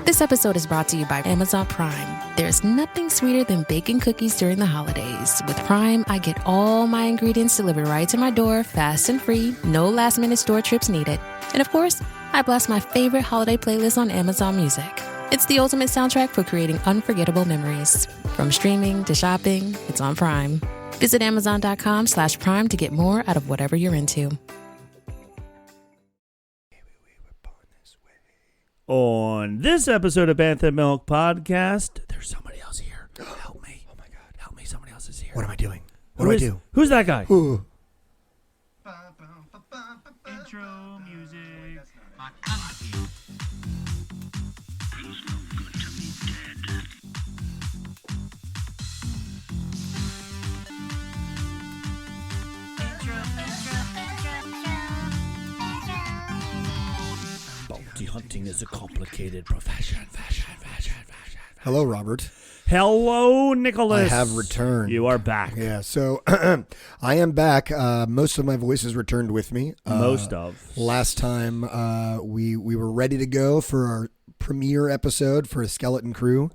This episode is brought to you by Amazon Prime. There's nothing sweeter than baking cookies during the holidays. With Prime, I get all my ingredients delivered right to my door, fast and free, no last-minute store trips needed. And of course, I blast my favorite holiday playlist on Amazon Music. It's the ultimate soundtrack for creating unforgettable memories. From streaming to shopping, it's on Prime. Visit Amazon.com/Prime to get more out of whatever you're into. On this episode of Bantha Milk Podcast, there's somebody else here. Help me. Oh my God. Help me. Somebody else is here. What am I doing? What do I do? Who's that guy? Ooh. Intro music. Bounty hunting is a complicated profession. Hello, Robert. Hello, Nicholas. I have returned. You are back. Yeah, so I am back. Most of my voice is returned with me. Last time we were ready to go for our premiere episode for a Skeleton Crew,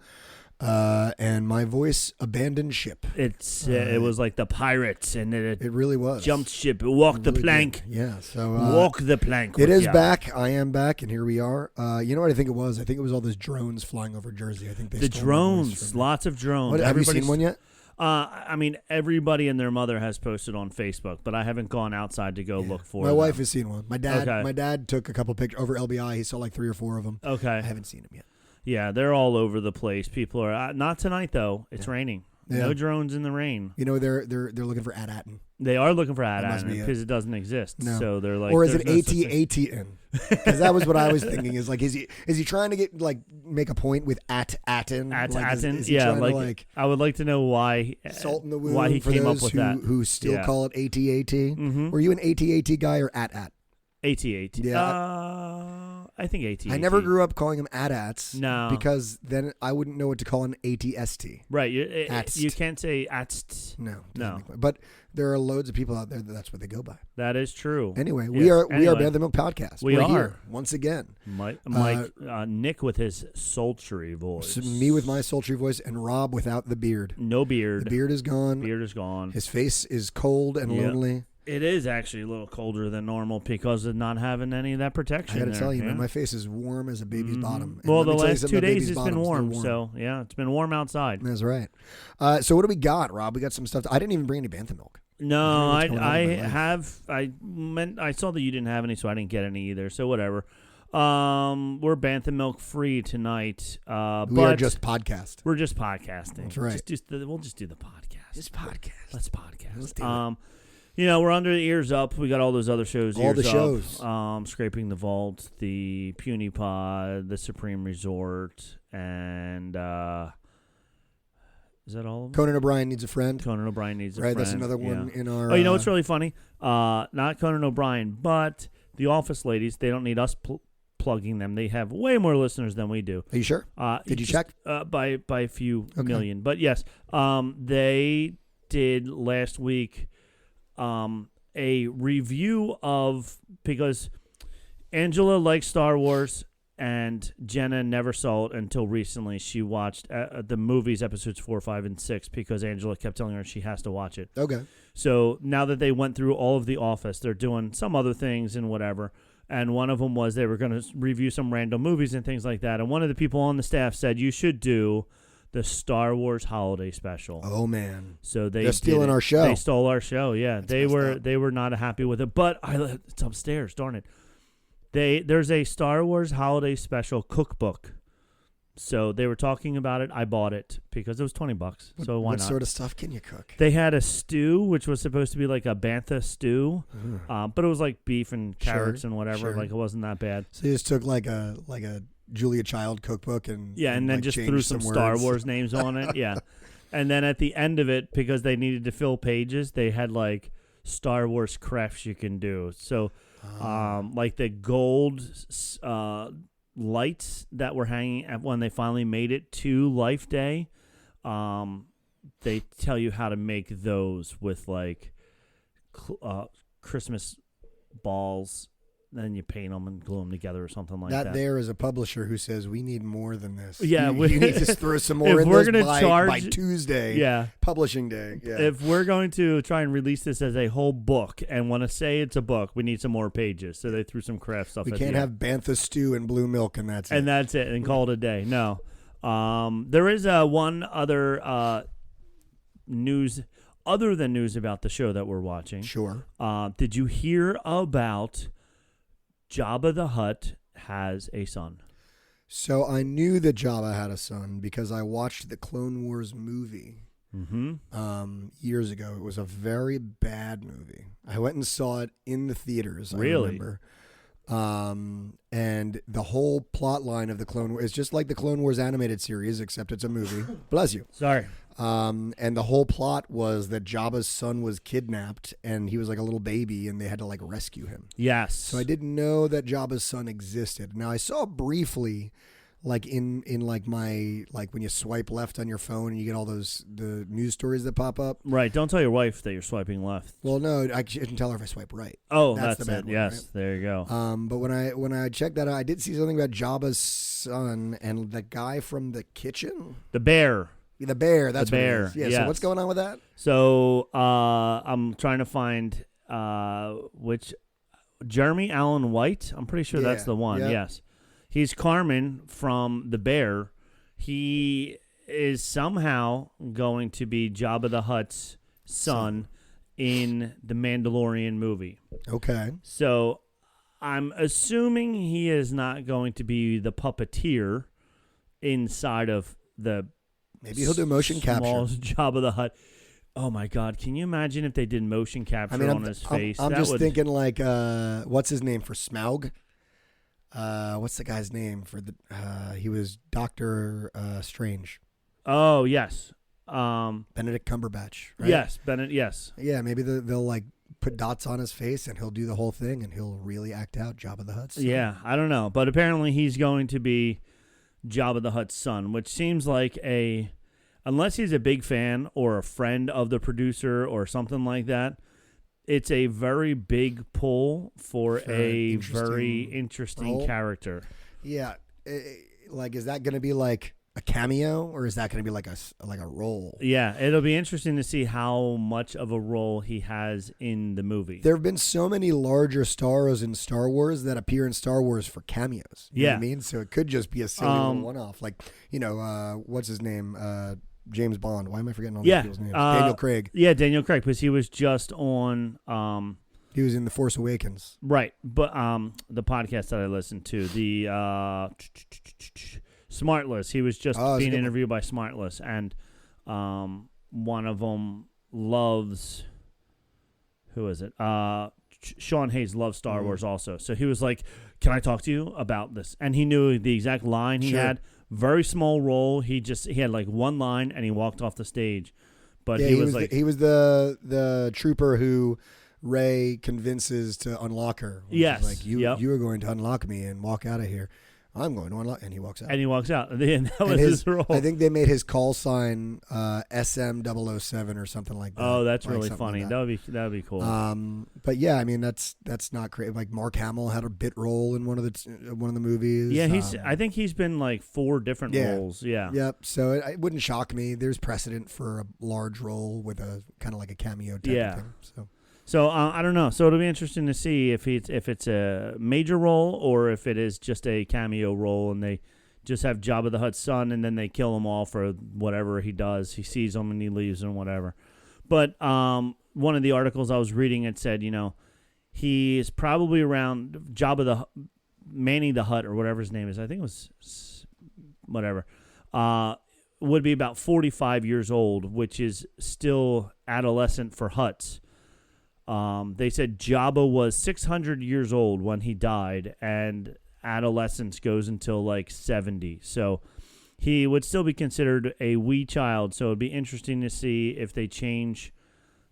and my voice abandoned ship. It was like the pirates, and it really was. Jumped ship, walked the plank. Did. Yeah, so walk the plank. It is back. I am back, and here we are. You know what I think it was? I think it was all those drones flying over Jersey. I think they stole drones. Lots of drones. Have you seen one yet? I mean, everybody and their mother has posted on Facebook, but I haven't gone outside to go look for them. My wife has seen one. My dad took a couple pictures over LBI. He saw like 3 or 4 of them. Okay. I haven't seen them yet. Yeah, they're all over the place. People are not tonight though. It's raining. Yeah. No drones in the rain. You know they're looking for AT-ATN. They are looking for AT-ATN because it doesn't exist. No. So they're like, or is it AT-ATN? Because that was what I was thinking. Is like, is he trying to get make a point with AT-ATN? AT-ATN, yeah. Like I would like to know why salt in the wound. Why he for came those up with that? Who still call it AT-AT? Mm-hmm. Were you an AT-AT guy or AT-AT? AT-AT. Yeah. I think AT-AT. I never grew up calling them AT-ATs. No. Because then I wouldn't know what to call an AT-ST. Right. You can't say ATST. No. But there are loads of people out there that's what they go by. That is true. Anyway, we are Bantha Milk Podcast. We're are here once again. Mike, Nick with his sultry voice. Me with my sultry voice, and Rob without the beard. No beard. The beard is gone. Beard is gone. His face is cold and lonely. It is actually a little colder than normal because of not having any of that protection. I got to tell you, man, my face is warm as a baby's bottom. And well, the last 2 days it's been warm, so yeah, it's been warm outside. That's right. So what do we got, Rob? We got some stuff. I didn't even bring any Bantha Milk. No, I saw that you didn't have any, so I didn't get any either. So whatever. We're Bantha Milk free tonight. We are just podcast. We're just podcasting. That's right. We'll just do the podcast. Just podcast. Let's podcast. Let's do it. You know, we're under the Ears Up. We got all those other shows. All the shows. Scraping the Vault, the Puny Pod, the Supreme Resort, and is that all of them? Conan O'Brien Needs a Friend. Conan O'Brien Needs a Friend. Right, that's another one in our... Oh, you know what's really funny? Not Conan O'Brien, but the Office ladies, they don't need us plugging them. They have way more listeners than we do. Are you sure? Did you check? By a few million. But yes, they did last week... a review of, because Angela likes Star Wars and Jenna never saw it until recently. She watched the movies, episodes 4, 5, and 6, because Angela kept telling her she has to watch it. Okay. So now that they went through all of The Office, they're doing some other things and whatever. And one of them was they were going to review some random movies and things like that. And one of the people on the staff said, you should do the Star Wars holiday special. Oh man! So they're stealing our show. They stole our show. Yeah, That's they were not happy with it. But it's upstairs. Darn it! There's a Star Wars holiday special cookbook. So they were talking about it. I bought it because it was $20. So why not? What sort of stuff can you cook? They had a stew, which was supposed to be like a bantha stew, but it was like beef and carrots and whatever. Like it wasn't that bad. So you just took like a Julia Child cookbook and then like just threw some Star Wars names on it. Yeah. And then at the end of it, because they needed to fill pages, they had like Star Wars crafts you can do. So like the gold lights that were hanging when they finally made it to Life Day, they tell you how to make those with like Christmas balls then you paint them and glue them together or something like that. There is a publisher who says we need more than this. Yeah, you need to throw some more in this by Tuesday. Yeah, publishing day. Yeah. If we're going to try and release this as a whole book and want to say it's a book, we need some more pages. So they threw some craft stuff. We can't have bantha stew and blue milk and that's it. And that's it, and call it a day. No, there is one other news. Other than news about the show that we're watching. Sure. Did you hear about Jabba the Hutt has a son? So I knew that Jabba had a son because I watched the Clone Wars movie years ago. It was a very bad movie. I went and saw it in the theaters, I remember. And the whole plot line of the Clone Wars is just like the Clone Wars animated series, except it's a movie. Bless you. Sorry. And the whole plot was that Jabba's son was kidnapped and he was like a little baby and they had to like rescue him. Yes. So I didn't know that Jabba's son existed. Now I saw briefly like in like my, like when you swipe left on your phone and you get all the news stories that pop up. Right. Don't tell your wife that you're swiping left. Well, no, I can tell her if I swipe right. Oh, that's the bad it. one, yes. right? There you go. But when I checked that out, I did see something about Jabba's son and the guy from the kitchen. The bear. The bear, that's the bear. What it is. Yeah, yes. So what's going on with that? So I'm trying to find which Jeremy Allen White. I'm pretty sure that's the one. Yeah. Yes. He's Carmen from The Bear. He is somehow going to be Jabba the Hutt's son in the Mandalorian movie. Okay. So I'm assuming he is not going to be the puppeteer inside of the maybe he'll do motion capture. Jabba the Hutt. Oh my God! Can you imagine if they did motion capture on his face? I'm just thinking like, what's his name for Smaug? What's the guy's name for the? He was Doctor Strange. Oh yes, Benedict Cumberbatch. Right? Yes, Benedict. Yes. Yeah, maybe they'll like put dots on his face and he'll do the whole thing and he'll really act out Jabba the Hutt. Yeah, I don't know, but apparently he's going to be Jabba the Hutt's son, which seems like unless he's a big fan or a friend of the producer or something like that, it's a very big pull for a very interesting character. Yeah. Like, is that going to be like a cameo or is that going to be like a role? Yeah, it'll be interesting to see how much of a role he has in the movie. There have been so many larger stars in Star Wars that appear in Star Wars for cameos. You know what I mean? So it could just be a silly little one-off. Like, what's his name? James Bond. Why am I forgetting all these people's names? Daniel Craig. Yeah, Daniel Craig, because he was just on... he was in The Force Awakens. Right, but the podcast that I listened to, the Smartless, he was just being interviewed by Smartless, and one of them loves... Who is it? Sean Hayes loves Star Wars also. So he was like, can I talk to you about this? And he knew the exact line he had. Very small role. He had like one line and he walked off the stage. But he was like... He was the trooper who Rey convinces to unlock her. Yes. Like, you are going to unlock me and walk out of here. I'm going to unlock, and he walks out. And that was his role. I think they made his call sign SM007 or something like that. Oh, that's really funny. Like that would be cool. But yeah, I mean that's not great. Like Mark Hamill had a bit role in one of the movies. Yeah, I think he's been like 4 different roles. Yeah. Yep. So it wouldn't shock me. There's precedent for a large role with a kind of like a cameo type of thing. So I don't know. So it'll be interesting to see if it's a major role or if it is just a cameo role and they just have Jabba the Hutt's son and then they kill him all for whatever he does. He sees them and he leaves and whatever. But one of the articles I was reading, it said, he is probably around Manny the Hutt or whatever his name is. I think it was whatever. Would be about 45 years old, which is still adolescent for Hutts. They said Jabba was 600 years old when he died, and adolescence goes until like 70. So he would still be considered a wee child. So it'd be interesting to see if they change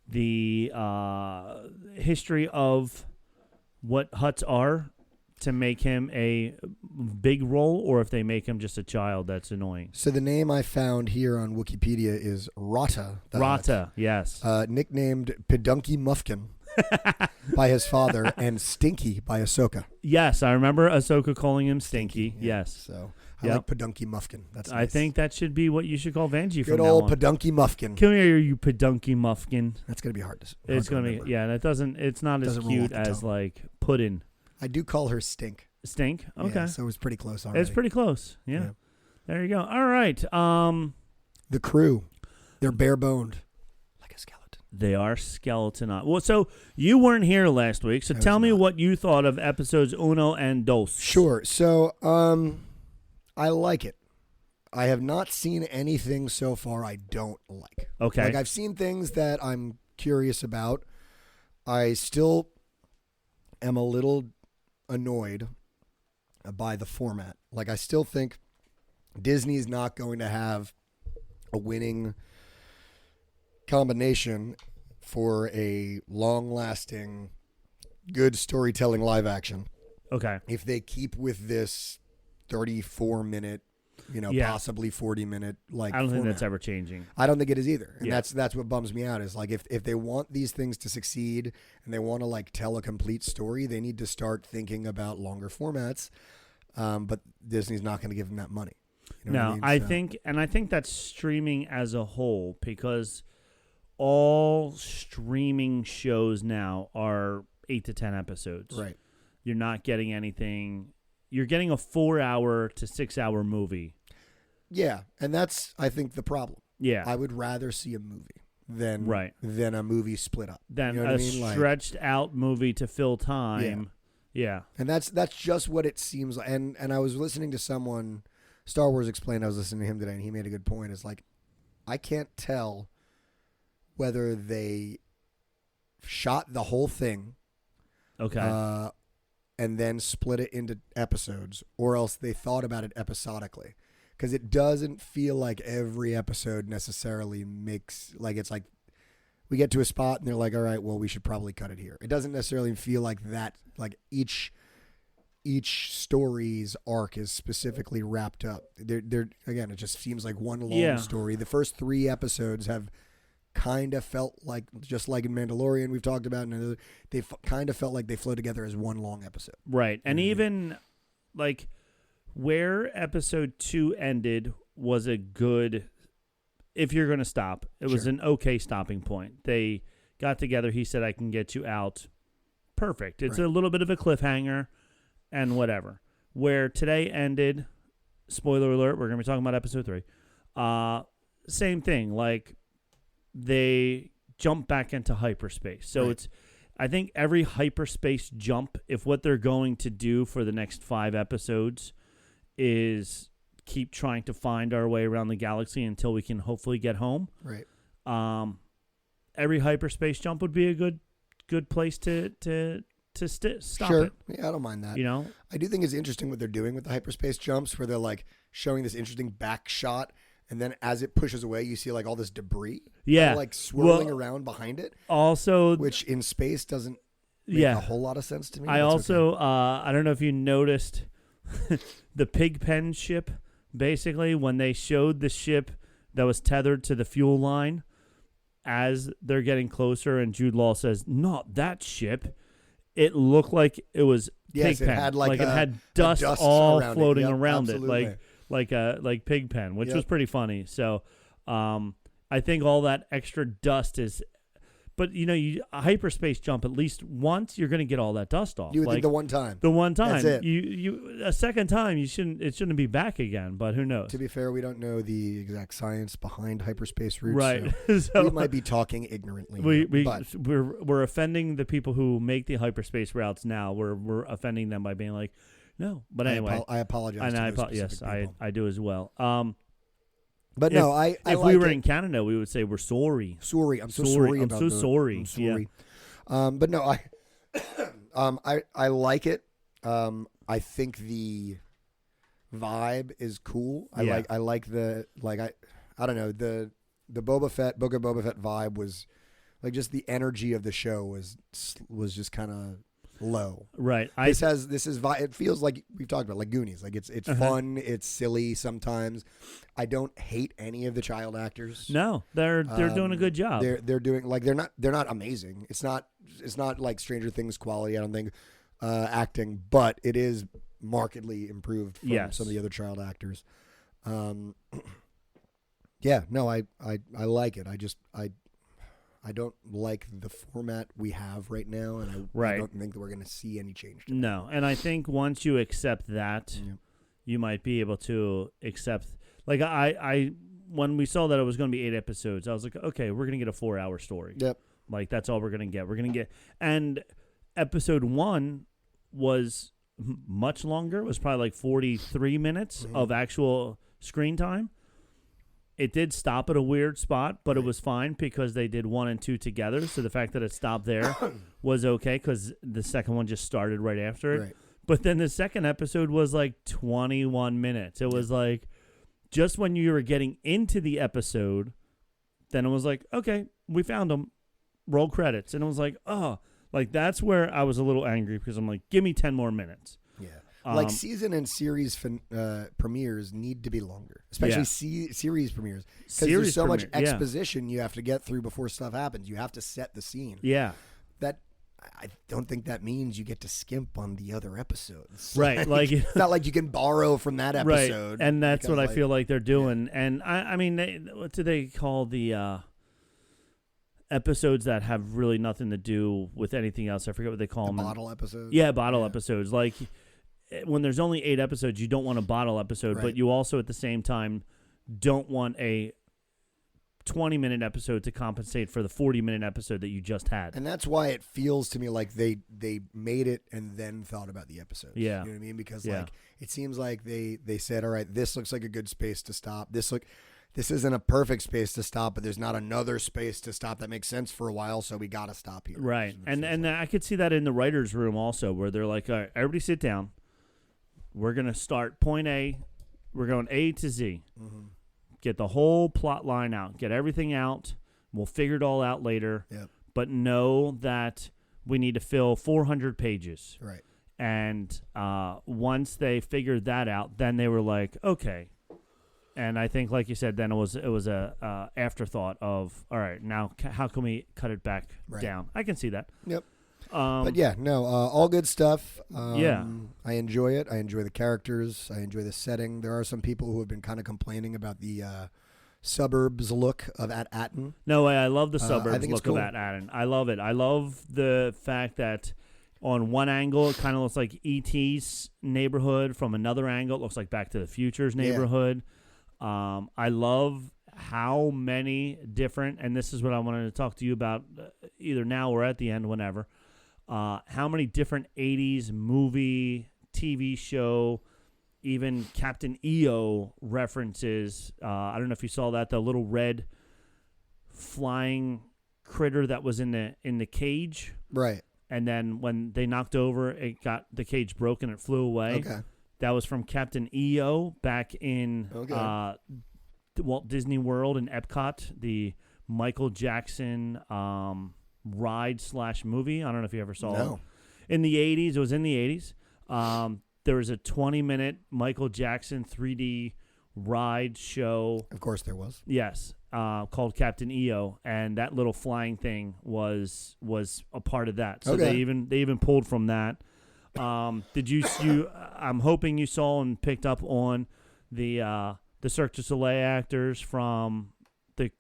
the history of what Hutts are to make him a big role, or if they make him just a child that's annoying. So the name I found here on Wikipedia is Rata. Rata, yes. Nicknamed Pedunky Muffkin. by his father and Stinky by Ahsoka. Yes, I remember Ahsoka calling him Stinky. Yeah. Yes. So I like Pedunky Muffkin. That's nice. I think that should be what you should call Vanjie Good from now old on. Pedunky Muffkin. Come here, you Pedunky Muffkin. That's going to be hard to It's going to be, yeah, that doesn't, it's not as cute as like Puddin'. I do call her Stink. Stink? Okay. Yeah, so it was pretty close already. It's pretty close. Yeah. There you go. All right. The crew, they're bare-boned. Like a skeleton. They are skeleton. Well, so you weren't here last week, so tell me what you thought of episodes uno and dos. Sure. So, I like it. I have not seen anything so far I don't like. Okay. Like, I've seen things that I'm curious about. I still am a little annoyed by the format. Like, I still think Disney's not going to have a winning combination for a long-lasting, good storytelling live action. Okay. If they keep with this 34-minute, possibly 40-minute I don't think that's ever changing. I don't think it is either. And that's what bums me out is like if they want these things to succeed and they want to like tell a complete story, they need to start thinking about longer formats. But Disney's not going to give them that money. You know what I mean? I think that's streaming as a whole, because all streaming shows now are 8 to 10 episodes. Right. You're not getting anything. You're getting a 4-hour to 6-hour movie. Yeah, and that's, I think, the problem. Yeah. I would rather see a movie than a movie split up. Than a stretched out movie to fill time. Yeah. And that's just what it seems like. And I was listening to someone, Star Wars Explained, I was listening to him today, and he made a good point. It's like, I can't tell whether they shot the whole thing. Okay. And then split it into episodes, or else they thought about it episodically. Because it doesn't feel like every episode necessarily makes, like, it's like we get to a spot and they're like, all right, well, we should probably cut it here. It doesn't necessarily feel like that, like each story's arc is specifically wrapped up. They're again, it just seems like one long story. The first 3 episodes have kind of felt like, just like in Mandalorian we've talked about, and they kind of felt like they flow together as one long episode. Right. And even like where episode 2 ended was a good, if you're going to stop, it was an okay stopping point. They got together. He said, I can get you out. Perfect. It's a little bit of a cliffhanger and whatever. Where today ended, spoiler alert, we're going to be talking about episode 3. Same thing. Like, they jump back into hyperspace. So it's, I think every hyperspace jump, if what they're going to do for the next 5 episodes is keep trying to find our way around the galaxy until we can hopefully get home. Right. Every hyperspace jump would be a good place to stop it. Yeah, I don't mind that. You know? I do think it's interesting what they're doing with the hyperspace jumps, where they're like showing this interesting back shot, and then as it pushes away, you see like all this debris, like swirling around behind it. Also, which in space doesn't make a whole lot of sense to me. I also, I don't know if you noticed the Pigpen ship. Basically, when they showed the ship that was tethered to the fuel line, as they're getting closer, and Jude Law says, "Not that ship." It looked like it was Pigpen. It had like it had dust all floating around absolutely. it, like Pigpen, which was pretty funny. So, I think all that extra dust is, but a hyperspace jump at least once, you're going to get all that dust off. You would think the one time. The one time. That's it. You a second time, it shouldn't be back again. But who knows? To be fair, we don't know the exact science behind hyperspace routes. Right. So we might be talking ignorantly. We're offending the people who make the hyperspace routes now. We're offending them by being like, no. But anyway, I apologize. And I do as well. But if we were in Canada, we would say we're sorry. Sorry, I'm so sorry. I'm so sorry. I'm sorry. Yeah. But no, I like it. I think the vibe is cool. I like the I don't know, the Book of Boba Fett vibe was like, just the energy of the show was just kind of low. Right. It feels like we've talked about like Goonies. Like it's fun. It's silly sometimes. I don't hate any of the child actors. No, they're doing a good job. They're doing like they're not amazing. It's not like Stranger Things quality. I don't think acting, but it is markedly improved from some of the other child actors. Yeah, no, I like it. I don't like the format we have right now, and I don't think that we're going to see any change to it. No, and I think once you accept that, you might be able to accept. Like I when we saw that it was going to be 8 episodes, I was like, okay, we're going to get a 4-hour story. Yep. Like that's all we're going to get. We're going to get, and episode 1 was much longer. It was probably like 43 minutes of actual screen time. It did stop at a weird spot, but it was fine because they did 1 and 2 together. So the fact that it stopped there was okay because the second one just started right after it. Right. But then the second episode was like 21 minutes. It was like just when you were getting into the episode, then it was like, okay, we found them. Roll credits. And it was like, oh, like that's where I was a little angry because I'm like, give me 10 more minutes. Yeah. Like season and series premieres need to be longer, especially series premieres, because there's so much exposition you have to get through before stuff happens. You have to set the scene. Yeah, that I don't think that means you get to skimp on the other episodes. Right, like it's not like you can borrow from that episode. Right, and that's what I feel like they're doing. Yeah. And I mean, what do they call the episodes that have really nothing to do with anything else? I forget what they call them. Bottle episodes. Yeah, bottle episodes. Like. When there's only 8 episodes, you don't want a bottle episode, but you also at the same time don't want a 20-minute episode to compensate for the 40-minute episode that you just had. And that's why it feels to me like they made it and then thought about the episode. Yeah. You know what I mean? Because like it seems like they said, all right, this looks like a good space to stop. This isn't a perfect space to stop, but there's not another space to stop that makes sense for a while, so we got to stop here. Right. And I could see that in the writer's room also, where they're like, all right, everybody sit down. We're going to start point A. We're going A to Z. Mm-hmm. Get the whole plot line out. Get everything out. We'll figure it all out later. Yep. But know that we need to fill 400 pages. Right. And once they figured that out, then they were like, okay. And I think, like you said, then it was a afterthought of, all right, now how can we cut it back down? I can see that. Yep. But yeah, no, all good stuff. Yeah. I enjoy it. I enjoy the characters. I enjoy the setting. There are some people who have been kind of complaining about the suburbs look of At-Atten. No way. I love the suburbs look of At-Atten. I love it. I love the fact that on one angle, it kind of looks like E.T.'s neighborhood. From another angle, it looks like Back to the Future's neighborhood. Yeah. I love how many different, and this is what I wanted to talk to you about either now or at the end, whenever, how many different 80s movie, TV show, even Captain EO references. I don't know if you saw that, the little red flying critter that was in the cage. Right. And then when they knocked over, it got the cage broken, it flew away. Okay. That was from Captain EO back in Walt Disney World in Epcot, the Michael Jackson ride/movie. I don't know if you ever saw it. In the 80s, it was in the 80s. There was a 20-minute Michael Jackson 3D ride show. Of course there was. Yes, called Captain EO, and that little flying thing was a part of that. So they even pulled from that. Did you I'm hoping you saw and picked up on the Cirque du Soleil actors from the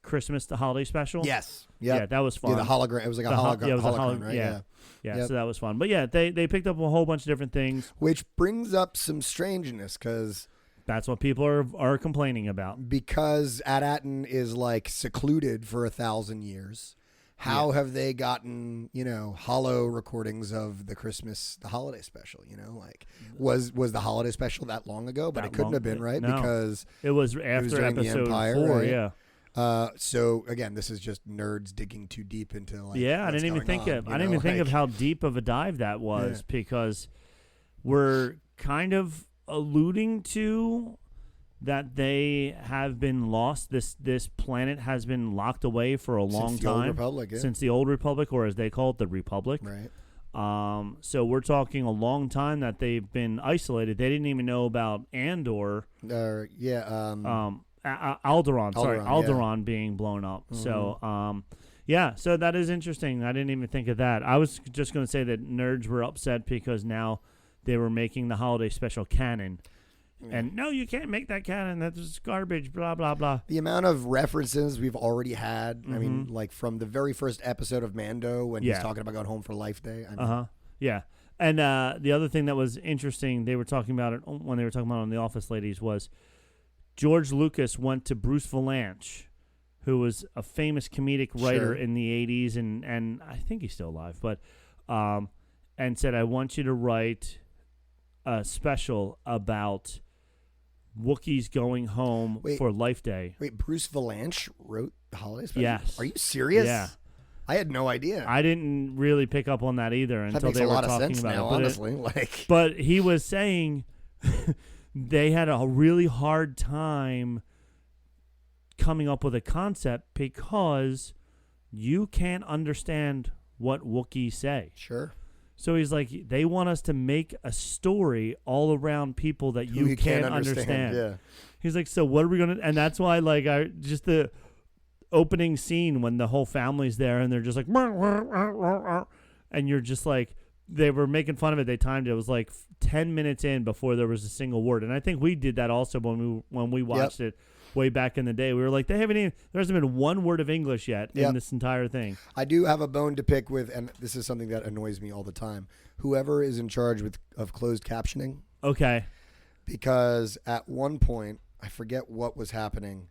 holiday special. Yes. Yep. Yeah, that was fun. Yeah, the hologram. It was like a hologram, right? Yeah. So that was fun. But yeah, they picked up a whole bunch of different things. Which brings up some strangeness because that's what people are complaining about. Because At-Atten is like secluded for 1,000 years. How have they gotten, hollow recordings of the holiday special, like was the holiday special that long ago? But it couldn't have been, right? No. Because it was after episode 4, right? Yeah. So again, this is just nerds digging too deep into I didn't even think of how deep of a dive that was because we're kind of alluding to that they have been lost. This planet has been locked away for a long time. Old Republic, since the Old Republic, or as they call it, the Republic. Right. So we're talking a long time that they've been isolated. They didn't even know about Andor. Alderaan. Alderaan being blown up. Mm-hmm. So, so that is interesting. I didn't even think of that. I was just going to say that nerds were upset because now they were making the holiday special canon. And no, you can't make that canon. That's garbage, blah, blah, blah. The amount of references we've already had, I mean, like from the very first episode of Mando when he's talking about going home for Life Day. Yeah. And the other thing that was interesting, they were talking about it when they were talking about it on The Office Ladies, was George Lucas went to Bruce Vilanch, who was a famous comedic writer in the 80s, and I think he's still alive, but and said, I want you to write a special about Wookiees going home for Life Day. Wait, Bruce Vilanch wrote the holiday special? Yes. Are you serious? Yeah. I had no idea. I didn't really pick up on that either until they were talking about now, it. Honestly, but he was saying they had a really hard time coming up with a concept because you can't understand what Wookiees say. Sure. So he's like, they want us to make a story all around people that you can't understand. Yeah. He's like, so what are we going to... And that's why, like, just the opening scene when the whole family's there and they're just like... And you're just like... They were making fun of it. They timed it. It was like 10 minutes in before there was a single word. And I think we did that also when we watched it way back in the day. We were like, there hasn't been one word of English yet in this entire thing. I do have a bone to pick with, and this is something that annoys me all the time, whoever is in charge of closed captioning. Okay. Because at one point, I forget what was happening,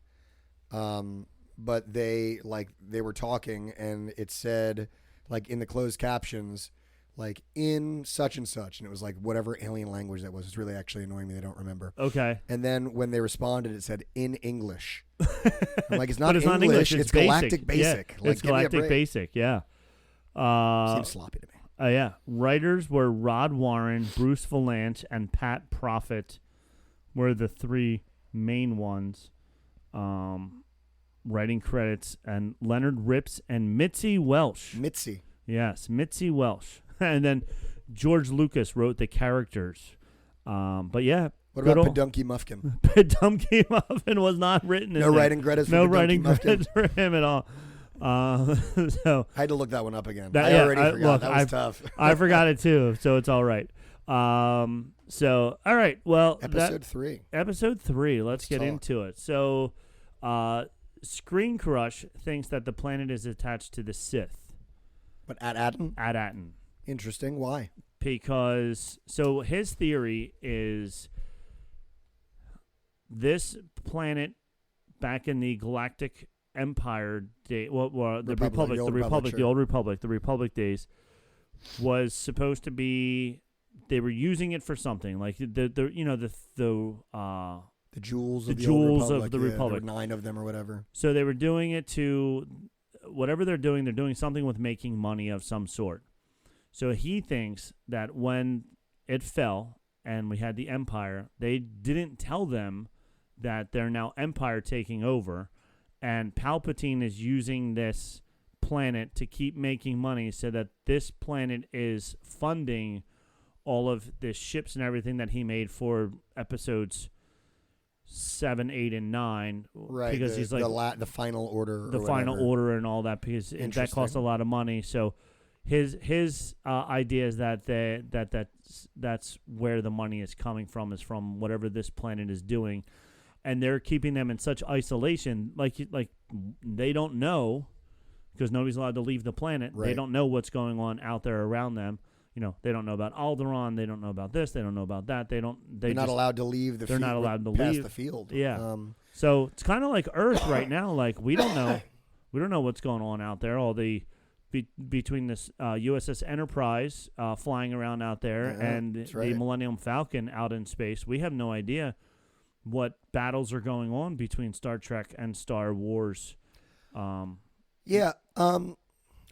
but they were talking, and it said, like, in the closed captions, like, in such and such, and it was like whatever alien language that was. It's really actually annoying me. I don't remember. Okay. And then when they responded, it said in English. I'm like, it's not English. Not English. It's Galactic Basic. Yeah, it's Galactic Basic. Yeah. Seems sloppy to me. Yeah. Writers were Rod Warren, Bruce Vilanch, and Pat Prophet were the three main ones. Writing credits, and Leonard Rips and Mitzi Welsh. Mitzi. Yes, Mitzi Welsh. And then George Lucas wrote the characters. But yeah. What about Pedunky Muffkin? Pedunky Muffin was not written. No writing credits for writing credits for him at all. So I had to look that one up again. I already forgot. That was tough. I forgot it too, so it's all right. So, all right. Well, Episode 3. Episode 3. Let's get into it. So, Screen Crush thinks that the planet is attached to the Sith. But at Aten? At Aten. Interesting. Why? Because, so his theory is this planet back in the Galactic Empire day, the Republic days, was supposed to be, they were using it for something like the jewels of the Republic. There were 9 of them or whatever. So they were doing it to whatever they're doing something with making money of some sort. So he thinks that when it fell and we had the Empire, they didn't tell them that they're now Empire taking over, and Palpatine is using this planet to keep making money so that this planet is funding all of the ships and everything that he made for episodes 7, 8, and 9. Right. Because he's like the final order. The final order and all that, because that costs a lot of money. So his idea is that that's where the money is coming from, is from whatever this planet is doing, and they're keeping them in such isolation, like they don't know, because nobody's allowed to leave the planet. Right. They don't know what's going on out there around them. They don't know about Alderaan. They don't know about this. They don't know about that. They're not allowed to leave the field. They're not allowed to past leave the field. Yeah. So it's kind of like Earth right now. Like we don't know what's going on out there. All the between this USS Enterprise flying around out there and the Millennium Falcon out in space, we have no idea what battles are going on between Star Trek and Star Wars. I don't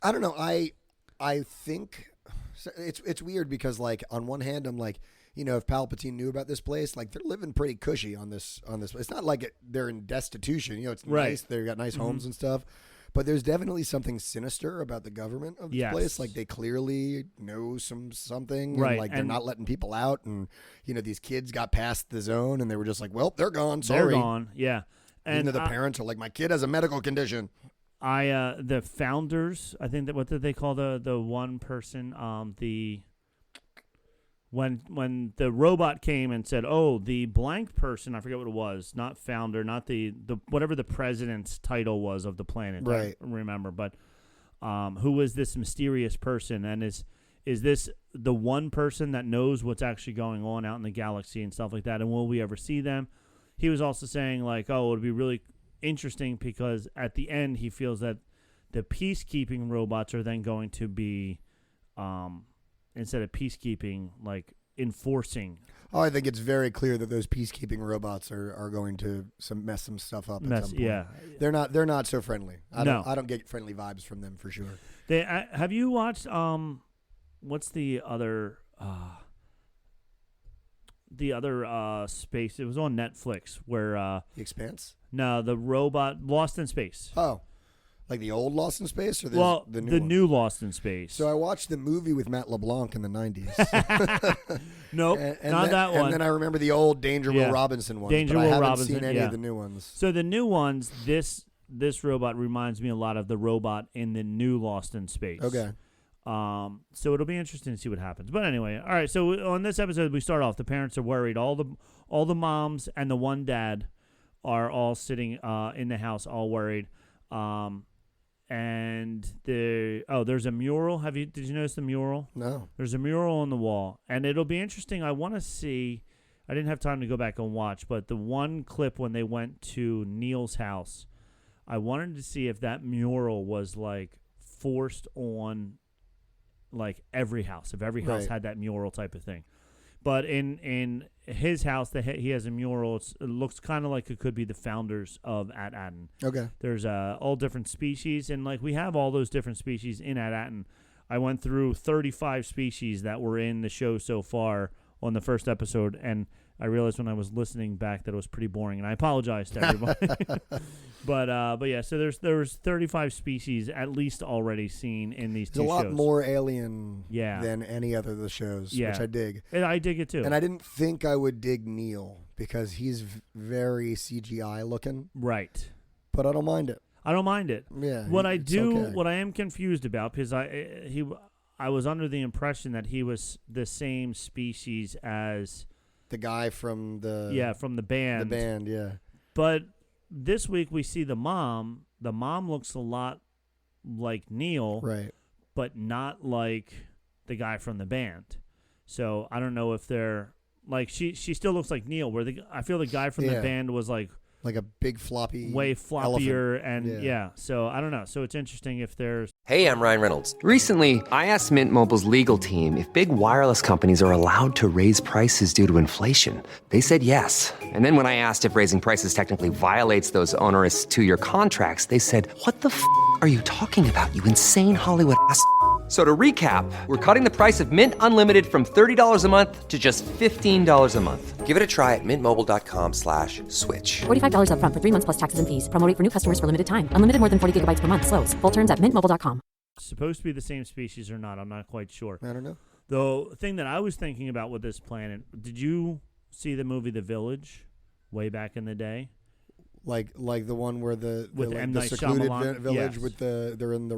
know. I think it's weird because, like, on one hand, I'm like, if Palpatine knew about this place, like, they're living pretty cushy on this. It's not like they're in destitution. It's nice. They've got nice homes and stuff. But there's definitely something sinister about the government of this place. Like they clearly know something, right? And like they're not letting people out, and these kids got past the zone, and they were just like, "Well, they're gone. Sorry, they're gone." Yeah, and the parents are like, "My kid has a medical condition." The founders, I think that what did they call the one person? When the robot came and said, "Oh, the blank person," I forget what it was, not founder, not the whatever the president's title was of the planet, right? I remember, but who was this mysterious person, and is this the one person that knows what's actually going on out in the galaxy and stuff like that, and will we ever see them? He was also saying like, "Oh, it would be really interesting because at the end he feels that the peacekeeping robots are then going to be." Instead of peacekeeping, like enforcing. Oh, I think it's very clear that those peacekeeping robots are going to mess some stuff up at some point. Yeah, they're not so friendly. I don't get friendly vibes from them for sure. Have you watched what's the other space? It was on Netflix where The Expanse? No, the robot Lost in Space. Oh. Like the old Lost in Space, or the new Lost in Space. So I watched the movie with Matt LeBlanc in the 90s. Nope, not that one. And then I remember the old Danger Will Robinson one. Danger but Will I haven't Robinson, seen any of the new ones. So the new ones, this robot reminds me a lot of the robot in the new Lost in Space. Okay. So it'll be interesting to see what happens. But anyway, all right. So on this episode, we start off. The parents are worried. All the moms and the one dad are all sitting in the house, all worried. And there's a mural. Did you notice the mural? No. There's a mural on the wall, and it'll be interesting. I want to see. I didn't have time to go back and watch, but the one clip when they went to Neil's house, I wanted to see if that mural was like forced on, like every house. If every house had that mural type of thing. But in his house, he has a mural. It looks kind of like it could be the founders of At-Aten. Okay. There's all different species, and like we have all those different species in At-Aten. I went through 35 species that were in the show so far on the first episode, and I realized when I was listening back that it was pretty boring, and I apologize to everybody. But yeah, so there's 35 species at least already seen in these two shows. There's a lot more alien than any other of the shows, which I dig. And I dig it too. And I didn't think I would dig Neil because he's very CGI looking. Right. But I don't mind it. I don't mind it. Yeah. What I am confused about, because I was under the impression that he was the same species as the guy from the band. The band, yeah. But this week we see the mom. The mom looks a lot like Neil, right? But not like the guy from the band. So I don't know if they're like she still looks like Neil. I feel the guy from the band was like a big floppy, way floppier, elephant. and so I don't know. So it's interesting if there's. Hey, I'm Ryan Reynolds. Recently, I asked Mint Mobile's legal team if big wireless companies are allowed to raise prices due to inflation. They said yes. And then when I asked if raising prices technically violates those onerous 2-year contracts, they said, "What the f*** are you talking about? You insane Hollywood ass." So to recap, we're cutting the price of Mint Unlimited from $30 a month to just $15 a month. Give it a try at mintmobile.com/switch. $45 up front for 3 months plus taxes and fees. Promo rate for new customers for limited time. Unlimited more than 40 gigabytes per month. Slows full terms at mintmobile.com. Supposed to be the same species or not, I'm not quite sure. I don't know. The thing that I was thinking about with this planet, did you see the movie The Village way back in the day? Like the one where the M. Night secluded Shyamalan? village Yes. with they're in the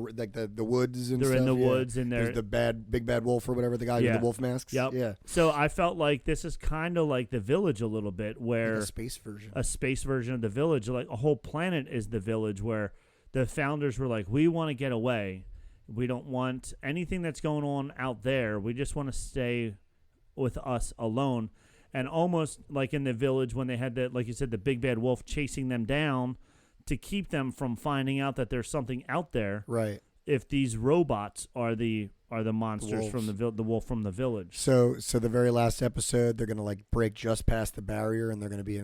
the woods and they're stuff. in the woods and there's the big bad wolf or whatever, the guy with the wolf masks. Yep. Yeah. So I felt like this is kind of like The Village a little bit, where like a space version of The Village, like a whole planet is The Village, where the founders were like, we want to get away. We don't want anything that's going on out there. We just want to stay with us alone. And almost like in The Village when they had like you said, the big bad wolf chasing them down to keep them from finding out that there's something out there. Right. If these robots are the monsters from the wolf from The Village. So the very last episode, they're gonna like break just past the barrier, and they're gonna be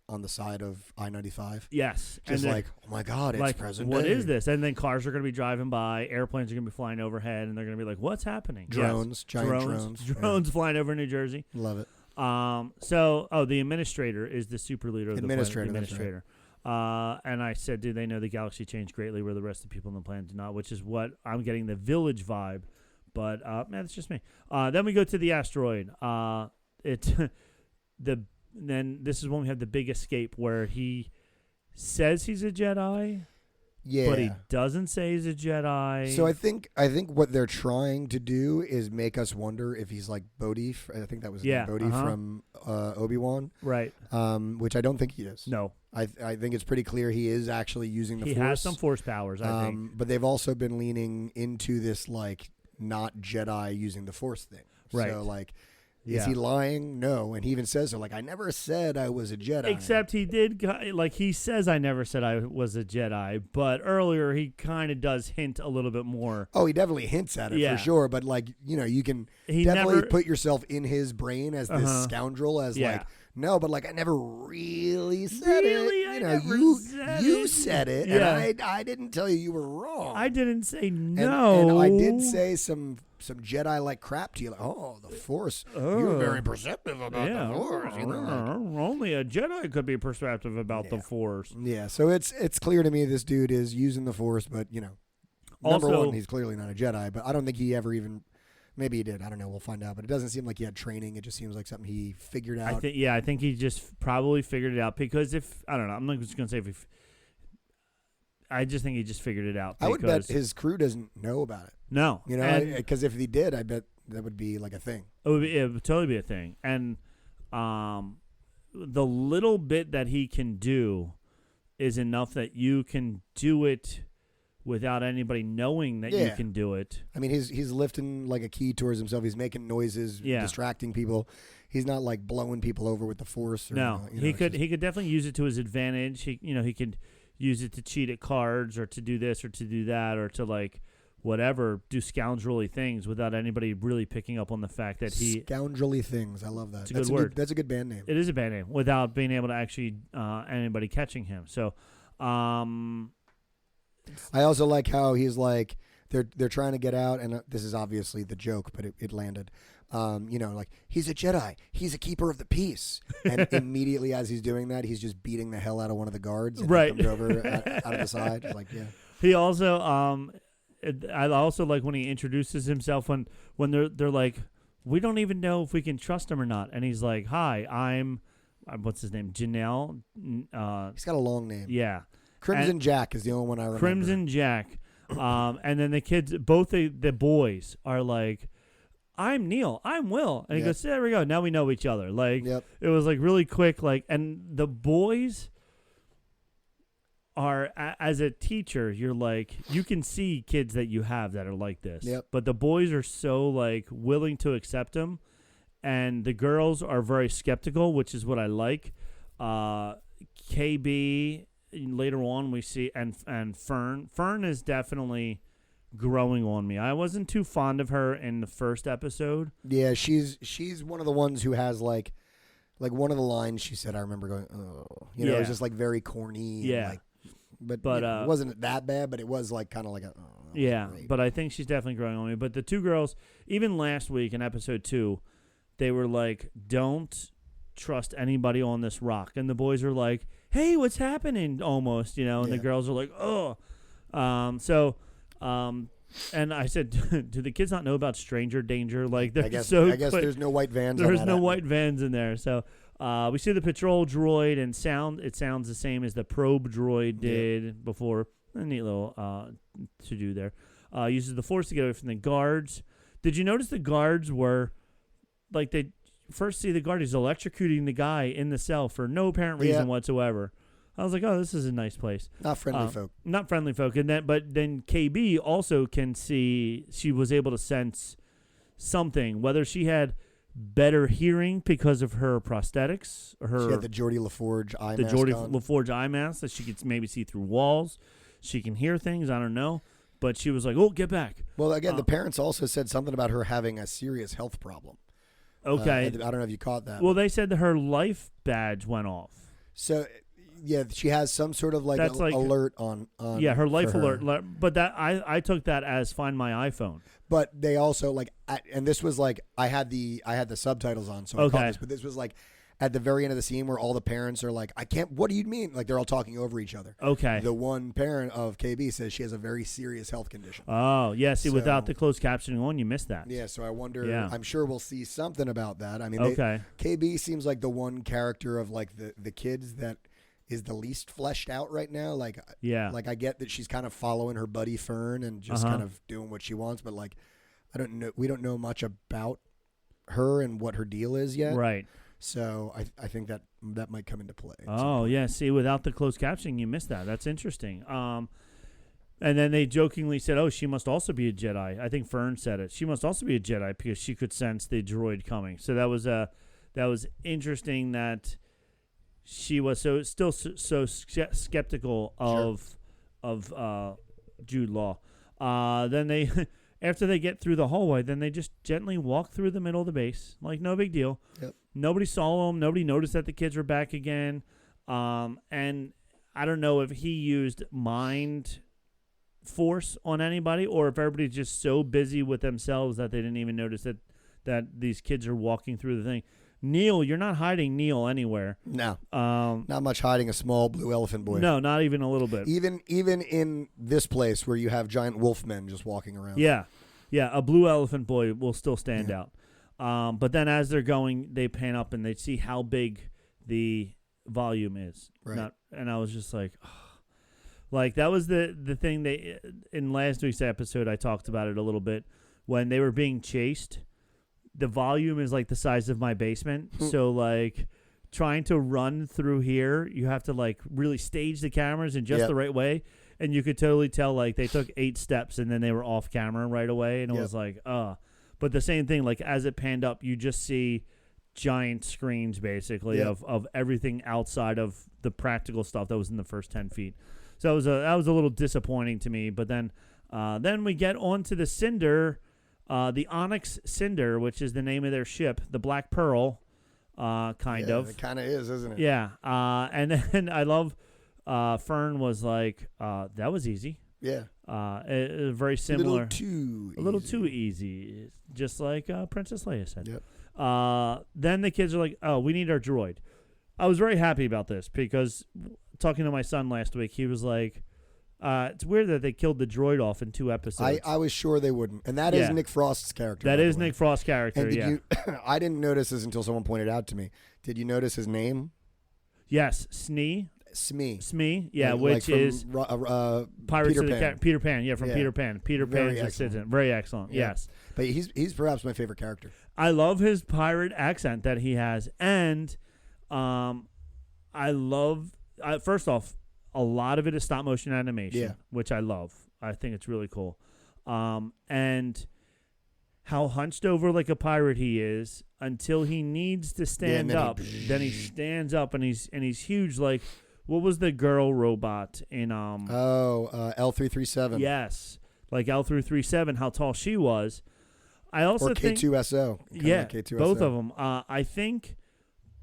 on the side of I-95. Yes, just and like, oh my God, it's like, present what day. is this? And then cars are gonna be driving by, airplanes are gonna be flying overhead, and they're gonna be like, what's happening? Drones, giant drones flying over New Jersey. Love it. So the administrator is the super leader of the planet. Administrator. And I said, do they know the galaxy changed greatly where the rest of the people on the planet do not, which is what I'm getting the village vibe. But, man, it's just me. Then we go to the asteroid. Then this is when we have the big escape where he says he's a Jedi. Yeah. But he doesn't say he's a Jedi. So I think what they're trying to do is make us wonder if he's like Bodhi. I think that was Bodhi from Obi-Wan. Right. Which I don't think he is. No. I think it's pretty clear he is actually using the Force. He has some Force powers, I think. But they've also been leaning into this like not Jedi using the Force thing. Right. So like... Is he lying? No. And he even says so. Like, I never said I was a Jedi. Except he did, like, he says I never said I was a Jedi, but earlier he kind of does hint a little bit more. Oh, he definitely hints at it for sure. But, like, you know, you can put yourself in his brain as this scoundrel, as like, no, but like I never really said it. You know, you said it, and I didn't tell you were wrong. I didn't say no. And I did say some Jedi-like crap to you. Like, oh, the Force. You're very perceptive about the Force. You know, only a Jedi could be perceptive about the Force. Yeah, so it's clear to me this dude is using the Force, but, you know, number one, he's clearly not a Jedi, but I don't think he ever even... Maybe he did. I don't know. We'll find out. But it doesn't seem like he had training. It just seems like something he figured out. I think he just probably figured it out because I don't know. I'm not just going to say I just think he just figured it out. I would bet his crew doesn't know about it. No. You know, because if he did, I bet that would be like a thing. It would totally be a thing. And the little bit that he can do is enough that you can do it without anybody knowing that you can do it. I mean, he's lifting like a key towards himself. He's making noises, distracting people. He's not like blowing people over with the Force. Or, no, he could definitely use it to his advantage. He could use it to cheat at cards or to do this or to do that or to like whatever, do scoundrelly things without anybody really picking up on the fact that scoundrelly things. I love that. It's a good word. That's a good band name. It is a band name without being able to actually anybody catching him. So. I also like how he's like they're trying to get out, and this is obviously the joke, but it landed. You know, like he's a Jedi, he's a keeper of the peace, and immediately as he's doing that, he's just beating the hell out of one of the guards, and he comes over out of the side, just like He also, I also like when he introduces himself when they're like, we don't even know if we can trust him or not, and he's like, hi, I'm what's his name, Janelle. He's got a long name. Yeah. Crimson Jack is the only one I remember. Crimson Jack. And then the kids, both the boys are like, I'm Neil, I'm Will. And he goes, there we go. Now we know each other. Like, it was like really quick. Like, and the boys are, as a teacher, you're like, you can see kids that you have that are like this. Yep. But the boys are so like willing to accept them. And the girls are very skeptical, which is what I like. KB... Later on, we see and Fern. Fern is definitely growing on me. I wasn't too fond of her in the first episode. Yeah, she's one of the ones who has like one of the lines she said. I remember going, oh, you know, it was just like very corny. Yeah, and but you know, it wasn't that bad, but it was like kind of like a great. But I think she's definitely growing on me. But the two girls, even last week in episode 2, they were like, don't trust anybody on this rock, and the boys are like, hey, what's happening? Almost, you know, and the girls are like, oh. And I said, do the kids not know about stranger danger? Like, I guess there's no white vans. There's no white vans in there. So we see the patrol droid, and it sounds the same as the probe droid did before. A neat little to do there. Uses the Force to get away from the guards. Did you notice the guards were like they first see the guard is electrocuting the guy in the cell for no apparent reason whatsoever. I was like, oh, this is a nice place. Not friendly folk. Not friendly folk. But then KB also can see, she was able to sense something, whether she had better hearing because of her prosthetics. She had the Geordie LaForge eye mask. The Geordie LaForge eye mask that she could maybe see through walls. She can hear things. I don't know. But she was like, oh, get back. Well, again, the parents also said something about her having a serious health problem. Okay. I don't know if you caught that. Well, they said that her life badge went off. So, yeah, she has some sort of alert on yeah, her life alert. But that I took that as Find My iPhone. But they also and this was like I had the subtitles on, so I caught this. But this was like at the very end of the scene where all the parents are like, I can't, what do you mean? Like they're all talking over each other. Okay. The one parent of KB says she has a very serious health condition. Oh, yeah. See, without the closed captioning on, you missed that. Yeah, so I wonder, I'm sure we'll see something about that. I mean, KB seems like the one character of like the kids that is the least fleshed out right now. Like, like I get that she's kind of following her buddy Fern and just kind of doing what she wants, but like, I don't know. We don't know much about her and what her deal is yet. Right. So I think that might come into play. Oh, yeah. See, without the closed captioning, you missed that. That's interesting. And then they jokingly said, oh, she must also be a Jedi. I think Fern said it. She must also be a Jedi because she could sense the droid coming. So that was interesting that she was still so skeptical of Jude Law. Then they after they get through the hallway, then they just gently walk through the middle of the base, like no big deal. Yep. Nobody saw them. Nobody noticed that the kids were back again. And I don't know if he used mind force on anybody or if everybody's just so busy with themselves that they didn't even notice that these kids are walking through the thing. Neil, you're not hiding Neil anywhere. No. Not much hiding a small blue elephant boy. No, not even a little bit. Even in this place where you have giant wolf men just walking around. Yeah. Yeah, a blue elephant boy will still stand out. But then as they're going, they pan up and they see how big the volume is. Right. And I was just like, oh. Like that was the thing in last week's episode, I talked about it a little bit. When they were being chased, the volume is like the size of my basement. So like trying to run through here, you have to like really stage the cameras in just the right way. And you could totally tell like they took 8 steps and then they were off camera right away. And it was like, But the same thing, like as it panned up, you just see giant screens basically of everything outside of the practical stuff that was in the first 10 feet. So that was a little disappointing to me. But then we get onto the Cinder, the Onyx Cinder, which is the name of their ship, the Black Pearl, kind of. It kind of is, isn't it? Yeah. And then I love Fern was like, that was easy. Yeah. It very similar. A little too easy. Just like Princess Leia said. Yep. Then the kids are like, oh, we need our droid. I was very happy about this because talking to my son last week, he was like, it's weird that they killed the droid off in 2 episodes. I was sure they wouldn't. And that is Nick Frost's character. That is Nick Frost's character, and I didn't notice this until someone pointed out to me. Did you notice his name? Yes, Smee, yeah, like which from, is Peter Pirates of Pan. Peter Pan, yeah, from Peter Pan. Peter Very Pan's assistant. Very excellent, yes. But he's perhaps my favorite character. I love his pirate accent that he has, and I love, first off, a lot of it is stop motion animation, which I love. I think it's really cool. And how hunched over like a pirate he is until he needs to stand up. Then he stands up and he's huge. Like, what was the girl robot in L337? Yes, like L337. How tall she was. I also think K2SO. Yeah, K2SO. Both of them. I think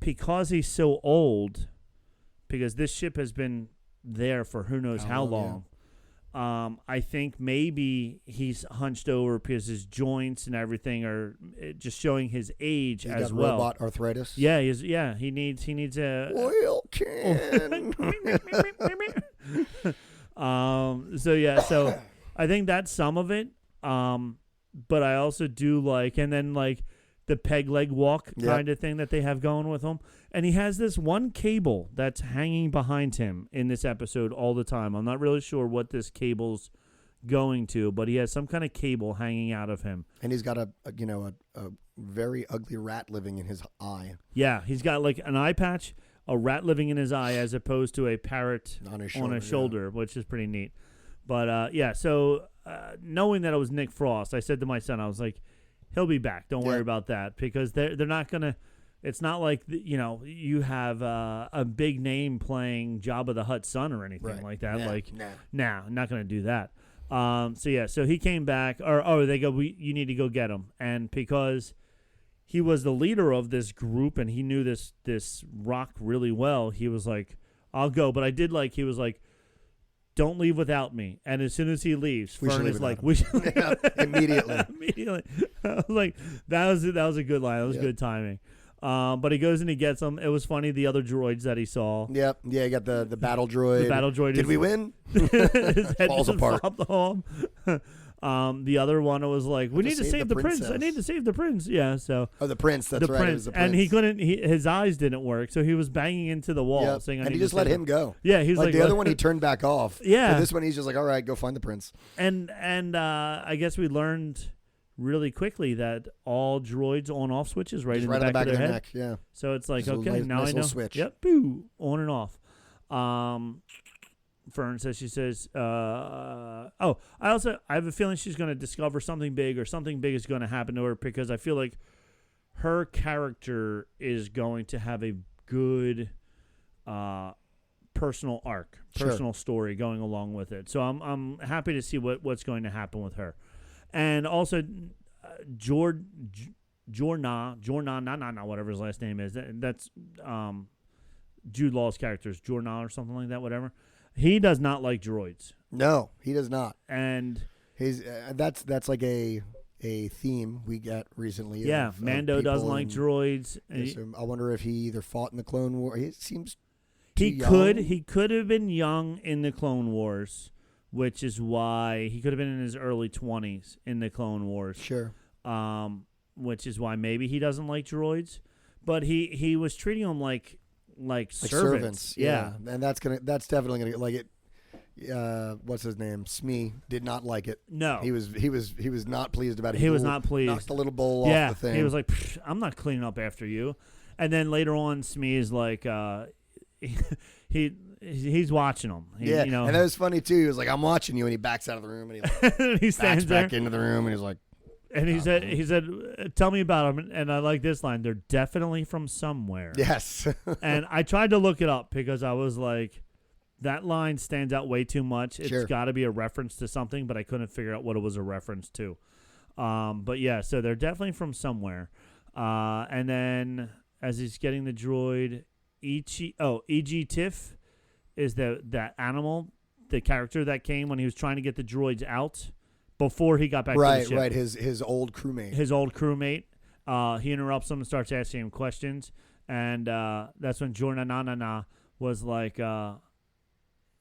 because he's so old, because this ship has been there for who knows how long. I think maybe he's hunched over because his joints and everything are just showing his age he's as got well. Robot arthritis. Yeah, he needs a oil can. So I think that's some of it. But I also do like, and then like the peg leg walk kind of thing that they have going with him. And he has this one cable that's hanging behind him in this episode all the time. I'm not really sure what this cable's going to, but he has some kind of cable hanging out of him. And he's got a very ugly rat living in his eye. Yeah, he's got like an eye patch, a rat living in his eye, as opposed to a parrot on his shoulder, which is pretty neat. But so knowing that it was Nick Frost, I said to my son, I was like, he'll be back. Don't worry about that, because they're not gonna. It's not like you have a big name playing Jabba the Hutt's son or anything like that. Nah, I'm not gonna do that. So he came back, or they go, you need to go get him, and because he was the leader of this group and he knew this rock really well, he was like, I'll go. But I did like, he was like, don't leave without me. And as soon as he leaves, Fern is like, we should immediately. Immediately. I was like, that was a good line. That was good timing. But he goes and he gets them. It was funny, the other droids that he saw. Yep. Yeah, you got the battle droid. The battle droid. Did we win? His head falls apart. The other one was like, we need to save the prince. I need to save the prince. Yeah, so. Oh, the prince. That's right. It was the prince. And he couldn't, his eyes didn't work, so he was banging into the wall. Saying, and he just let him go. Yeah, he's like the other one he turned back off. Yeah. But this one he's just like, all right, go find the prince. And I guess we learned really quickly that all droids on-off switches right in the back of their head. Neck, yeah. So it's like, just okay, now I know. Switch. Yep, boo, on and off. Fern says, I have a feeling she's going to discover something big, or something big is going to happen to her, because I feel like her character is going to have a good personal arc, personal story going along with it. So I'm happy to see what's going to happen with her. And also, Jorna, whatever his last name is. That's Jude Law's character is Jorna or something like that. Whatever. He does not like droids. No, he does not. And he's that's like a theme we got recently. Yeah, Mando doesn't like droids. So I wonder if he either fought in the Clone War. He seems he could have been young in the Clone Wars, which is why he could have been in his early 20s in the Clone Wars. Sure. Which is why maybe he doesn't like droids, but he was treating them like servants. Yeah. And that's definitely gonna like it. What's his name? Smee did not like it. No, he was not pleased about it. He was not pleased. Knocked the little bowl off the thing. He was like, "I'm not cleaning up after you." And then later on, Smee is like, he's watching him. And that was funny too. He was like, "I'm watching you," and he backs out of the room and he stands back into the room and he's like. And he said, "Tell me about them." And I like this line: "They're definitely from somewhere." Yes. And I tried to look it up because I was like, that line stands out way too much. It's got to be a reference to something, but I couldn't figure out what it was a reference to. But yeah, so they're definitely from somewhere. And then as he's getting the droid, E.G. Tiff is that animal, the character that came when he was trying to get the droids out. Before he got back to the ship. Right, his old crewmate. He interrupts him and starts asking him questions. And that's when Jorna was like,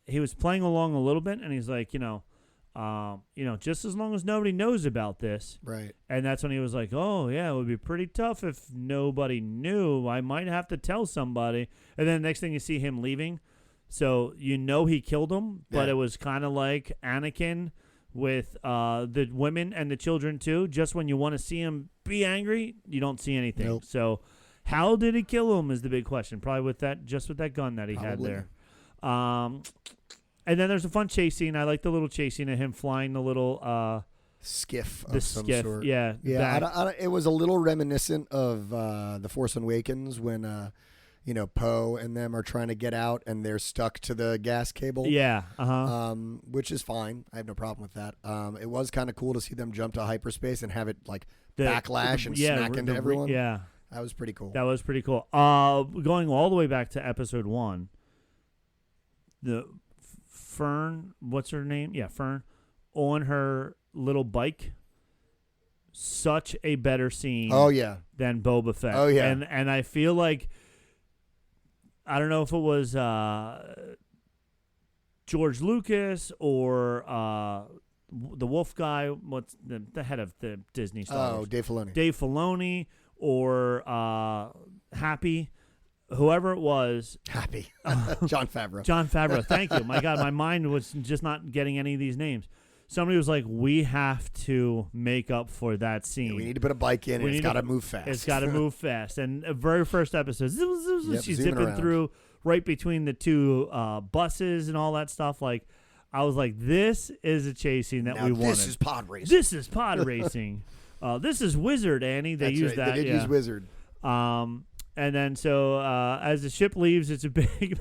he was playing along a little bit, and he's like, just as long as nobody knows about this. Right. And that's when he was like, oh, yeah, it would be pretty tough if nobody knew. I might have to tell somebody. And then the next thing you see him leaving. So he killed him, but it was kind of like Anakin with the women and the children too. Just when you want to see him be angry, you don't see anything. Nope. So how did he kill him is the big question. Probably with that gun that he had there. And then there's a fun chase scene. I like the little chase scene of him flying the little skiff of some sort. Yeah. It was a little reminiscent of The Force Awakens when Poe and them are trying to get out and they're stuck to the gas cable. Yeah. Which is fine. I have no problem with that. It was kind of cool to see them jump to hyperspace and have it like backlash and smack into everyone. Yeah. That was pretty cool. Going all the way back to episode 1, the Fern, what's her name? Yeah, Fern, on her little bike. Such a better scene. Oh yeah. Than Boba Fett. Oh yeah. And I feel like, I don't know if it was George Lucas or the Wolf guy. What's the head of the Disney Star Wars? Oh, Dave Filoni. Dave Filoni or Happy, whoever it was. Happy. Jon Favreau. Jon Favreau. Thank you. My God, my mind was just not getting any of these names. Somebody was like, we have to make up for that scene. Yeah, we need to put a bike in, and it's got to move fast. It's got to move fast. And the very first episode, she's zipping around through right between the two buses and all that stuff. Like, I was like, this is a chase scene that we wanted. This is pod racing. This is pod racing. This is Wizard, Annie. They used that. They did use Wizard. And then so as the ship leaves, it's a big.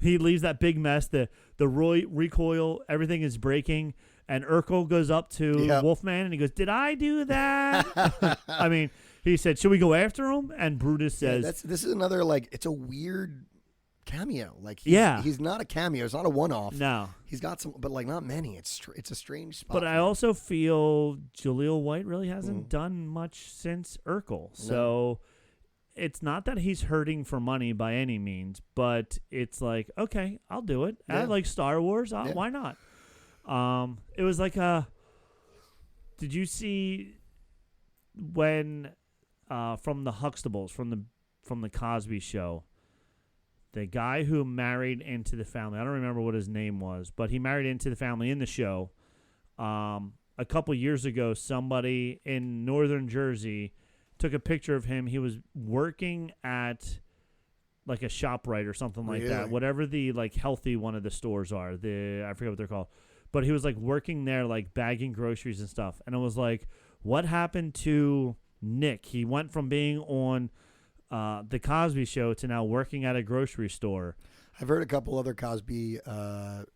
He leaves that big mess. The recoil, everything is breaking. And Urkel goes up to Wolfman and he goes, "Did I do that?" I mean, he said, "Should we go after him?" And Brutus says, "This is another it's a weird cameo. He's not a cameo. It's not a one-off. No, he's got some, but not many. It's a strange spot. But I also feel Jaleel White really hasn't done much since Urkel. So it's not that he's hurting for money by any means, but it's like, okay, I'll do it. Yeah. I like Star Wars. Why not? It was like did you see when from the Huxtables, from the Cosby Show, the guy who married into the family, I don't remember what his name was, but he married into the family in the show. A couple years ago, somebody in northern Jersey took a picture of him. He was working at like a ShopRite or something like that, whatever the like healthy one of the stores are. I forget what they're called. But he was like working there, like bagging groceries and stuff. And it was like, what happened to Nick? He went from being on the Cosby Show to now working at a grocery store. I've heard a couple other Cosby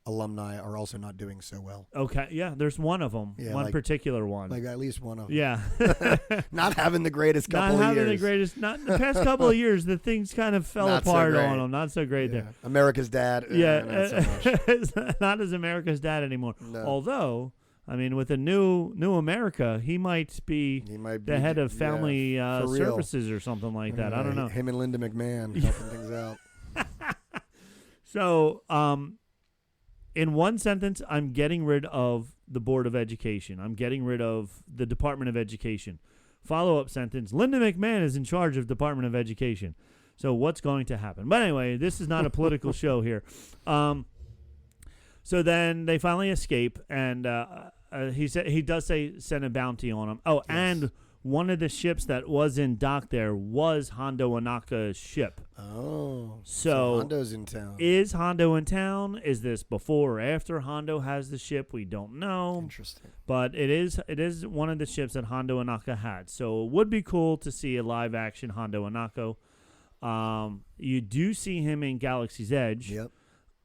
alumni are also not doing so well. Okay, yeah, there's one of them, one particular one. Like at least one of them. Yeah. Not having the greatest couple of years. Not having the greatest, not in the past couple of years, the things kind of fell apart on him. Not so great there. America's Dad. Yeah. Not so much. Not as America's Dad anymore. No. Although, I mean, with a new America, he might be the head of family services or something like that. I don't know. Him and Linda McMahon helping things out. So, in one sentence, I'm getting rid of the Board of Education. I'm getting rid of the Department of Education. Follow-up sentence, Linda McMahon is in charge of Department of Education. So what's going to happen? But anyway, this is not a political show here. So then they finally escape, and he does say send a bounty on him. Oh, yes. And one of the ships that was in dock there was Hondo Ohnaka's ship. Oh. So Hondo's in town. Is Hondo in town? Is this before or after Hondo has the ship? We don't know. Interesting. But it is one of the ships that Hondo Ohnaka had. So it would be cool to see a live action Hondo Ohnaka. You do see him in Galaxy's Edge. Yep.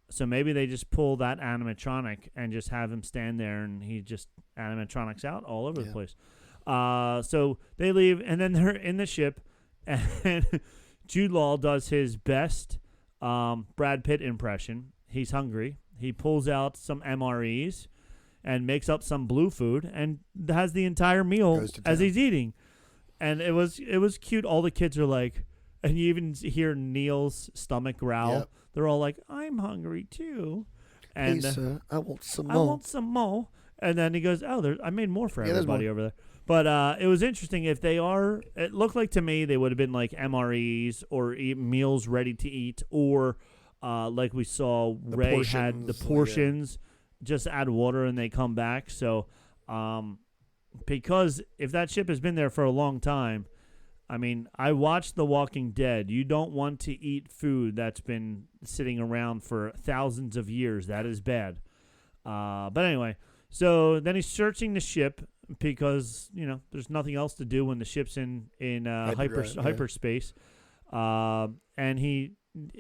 So maybe they just pull that animatronic and just have him stand there and he just animatronics out all over the place. So they leave, and then they're in the ship, and Jude Law does his best Brad Pitt impression. He's hungry. He pulls out some MREs and makes up some blue food and has the entire meal as he's eating. And it was cute. All the kids are like, and you even hear Neil's stomach growl. Yep. They're all like, I'm hungry too. And hey, sir, I want some more. I want some more. And then he goes, oh, I made more for everybody over there. But it was interesting. If they are, it looked like to me they would have been like MREs or meals ready to eat, or like we saw Ray had the portions, just add water and they come back. So because if that ship has been there for a long time, I mean, I watched The Walking Dead. You don't want to eat food that's been sitting around for thousands of years. That is bad. But anyway, so then he's searching the ship because, you know, there's nothing else to do when the ship's in hyperspace. And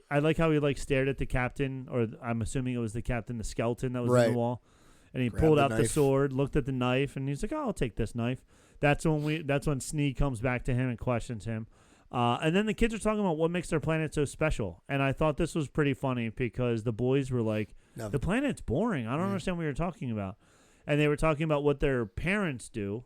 I like how he stared at the captain, or I'm assuming it was the captain, the skeleton that was in the wall. And he pulled out the sword, looked at the knife, and he's like, "Oh, I'll take this knife." That's when Sneed comes back to him and questions him. And then the kids are talking about what makes their planet so special. And I thought this was pretty funny because the boys were like, the planet's boring. I don't understand what you're talking about. And they were talking about what their parents do.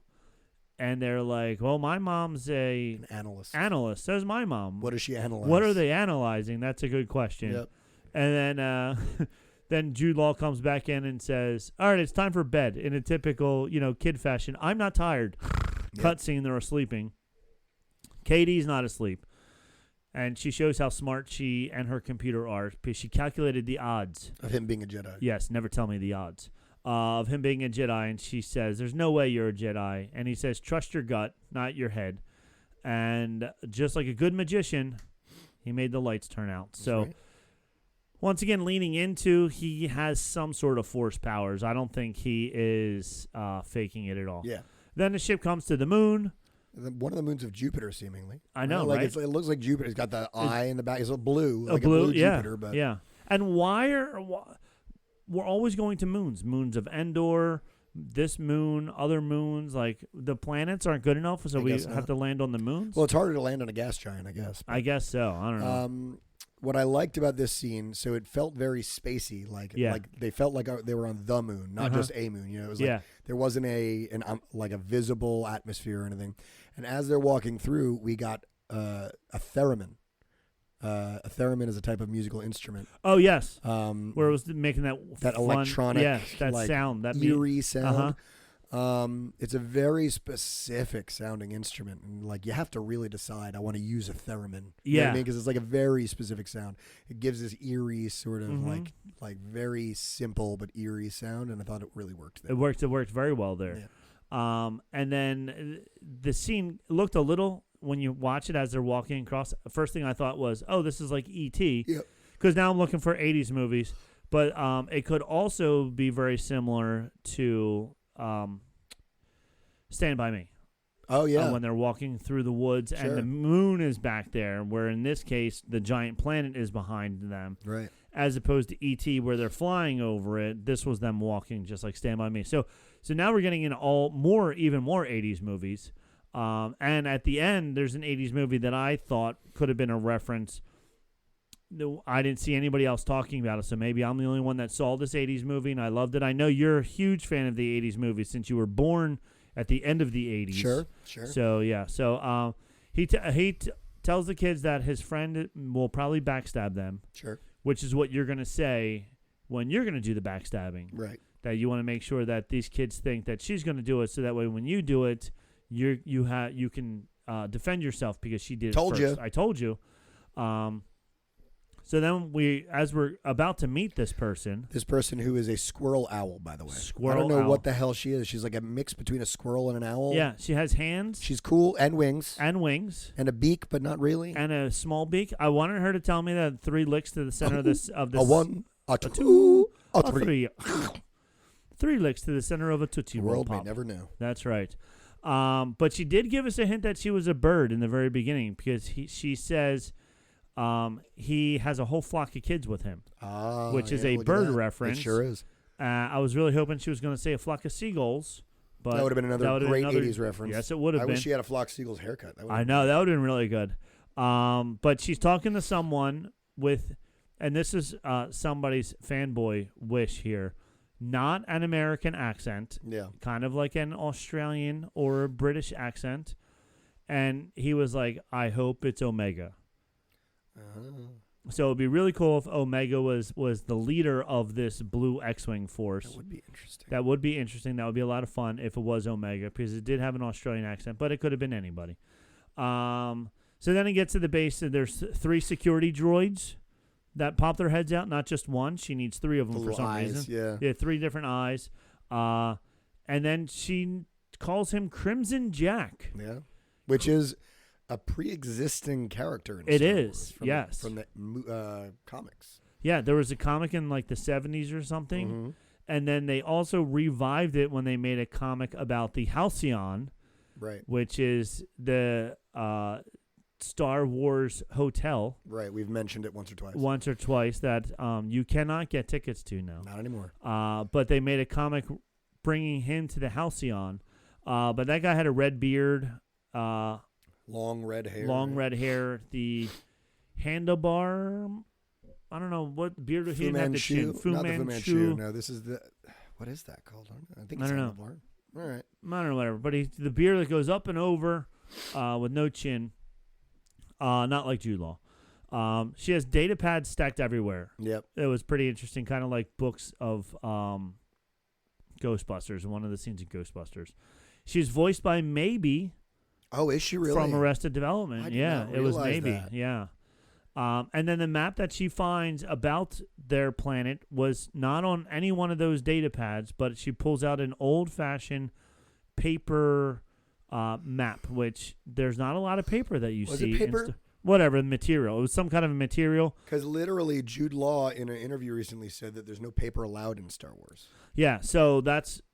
And they're like, well, my mom's an analyst. Analyst, says my mom. What does she analyze? What are they analyzing? That's a good question. Yep. And then then Jude Law comes back in and says, all right, it's time for bed in a typical, kid fashion. I'm not tired. Cut scene, they're sleeping. Katie's not asleep. And she shows how smart she and her computer are because she calculated the odds. Of him being a Jedi. Yes, never tell me the odds. Of him being a Jedi. And she says, there's no way you're a Jedi. And he says, trust your gut, not your head. And just like a good magician, he made the lights turn out. That's so, once again, leaning into he has some sort of force powers. I don't think he is faking it at all. Yeah. Then the ship comes to the moon. One of the moons of Jupiter, seemingly. I know, right? It looks like Jupiter. It's got the eye in the back. It's a blue, a blue Jupiter. But yeah. And we're always going to moons? Moons of Endor, this moon, other moons. Like the planets aren't good enough, so we have to land on the moons. Well, it's harder to land on a gas giant, I guess. I guess so. I don't know. What I liked about this scene, so it felt very spacey, like they felt like they were on the moon, not just a moon. It was like there wasn't a visible atmosphere or anything. And as they're walking through, we got a theremin. A theremin is a type of musical instrument. Oh yes, where it was making that fun, electronic, that like, sound, that eerie sound. It's a very specific sounding instrument, and like you have to really decide. I want to use a theremin. You know what I mean? Because it's like a very specific sound. It gives this eerie sort of like very simple but eerie sound, and I thought it really worked there. It worked very well there. Yeah. And then the scene looked a little, when you watch it as they're walking across, the first thing I thought was, oh, this is like E.T. Yep. Because now I'm looking for 80s movies, but it could also be very similar to Stand By Me. Oh, yeah. When they're walking through the woods and the moon is back there, where in this case the giant planet is behind them. Right. As opposed to E.T. where they're flying over it. This was them walking just like Stand By Me. So now we're getting in even more 80s movies. And at the end, there's an 80s movie that I thought could have been a reference. I didn't see anybody else talking about it, so maybe I'm the only one that saw this 80s movie, and I loved it. I know you're a huge fan of the 80s movies since you were born at the end of the 80s. Sure. So, yeah. So he tells the kids that his friend will probably backstab them. Sure. Which is what you're going to say when you're going to do the backstabbing. Right. That you want to make sure that these kids think that she's going to do it, so that way when you do it, you can defend yourself because she did it first. I told you. So then as we're about to meet this person who is a squirrel owl, by the way. Squirrel I don't know owl. what the hell she is. She's like a mix between a squirrel and an owl. Yeah, she has hands. She's cool, and wings. And a beak, but not really. And a small beak. I wanted her to tell me that 3 licks to the center of this. A one, a two, a three. 3 licks to the center of a Tootsie Roll World Pop. may never know. That's right. But she did give us a hint that she was a bird in the very beginning, because she says he has a whole flock of kids with him, which is a bird reference. It sure is. I was really hoping she was going to say a flock of seagulls. But that would have been another great 80s reference. Yes, it would have been. I wish she had a flock of seagulls haircut. I know. That would have been really good. But she's talking to someone with, and this is somebody's fanboy wish here, not an American accent. Yeah. Kind of like an Australian or a British accent. And he was like, I hope it's Omega. So it'd be really cool if Omega was the leader of this blue X-Wing force. That would be interesting. That would be a lot of fun if it was Omega, because it did have an Australian accent, but it could have been anybody. So then it gets to the base, and there's 3 security droids that pop their heads out, not just one. She needs 3 of them for some reason. Yeah, 3 different eyes. And then she calls him Crimson Jack. Yeah, which is a pre-existing character in It Star is, Wars yes. From the comics. Yeah, there was a comic in like the 70s or something. Mm-hmm. And then they also revived it when they made a comic about the Halcyon, right? Which is the Star Wars hotel. Right, we've mentioned it once or twice that you cannot get tickets to now. Not anymore. But they made a comic bringing him to the Halcyon. But that guy had a red beard. Long red hair. The handlebar. I don't know what beard he didn't have. The chin. Fu Manchu. No, this is what is that called? I think it's handlebar. All right. I don't know, whatever. But the beard that goes up and over with no chin. Not like Jude Law. She has data pads stacked everywhere. Yep. It was pretty interesting, kind of like books of Ghostbusters, one of the scenes in Ghostbusters. She's voiced by Maybe. Oh, is she really? From Arrested Development. I did not it was realize Maybe. that. Yeah. And then the map that she finds about their planet was not on any one of those data pads, but she pulls out an old-fashioned paper map, which there's not a lot of paper that you see. Was it paper? Whatever, material. It was some kind of a material. Because literally Jude Law in an interview recently said that there's no paper allowed in Star Wars. Yeah, so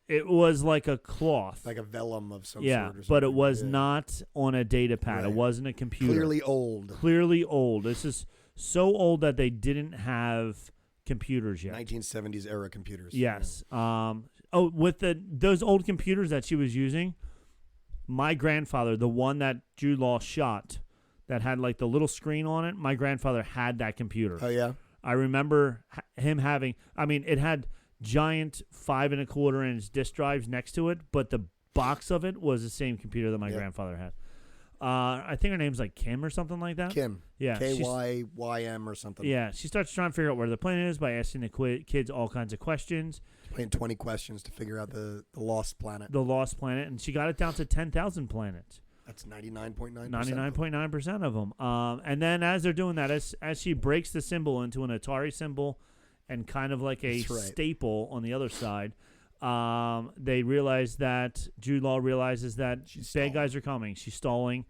it was like a cloth. Like a vellum of some sort or something. But it was not on a data pad. Right. It wasn't a computer. Clearly old. This is so old that they didn't have computers yet. 1970s era computers. Yes. Yeah. With those old computers that she was using, my grandfather, the one that Jude Law shot, that had like the little screen on it, my grandfather had that computer. Oh, yeah? I remember him having, it had giant 5 1/4 inch disk drives next to it, but the box of it was the same computer that my grandfather had. I think her name's like Kim or something like that. Kim. Yeah. KYYM or something. Yeah. She starts trying to figure out where the planet is by asking the kids all kinds of questions. Playing 20 questions to figure out the lost planet. The lost planet. And she got it down to 10,000 planets. That's 99.9%. 99.9% of them. And then as they're doing that, as she breaks the symbol into an Atari symbol and kind of like a staple on the other side, they realize that Jude Law realizes that bad guys are coming. She's stalling.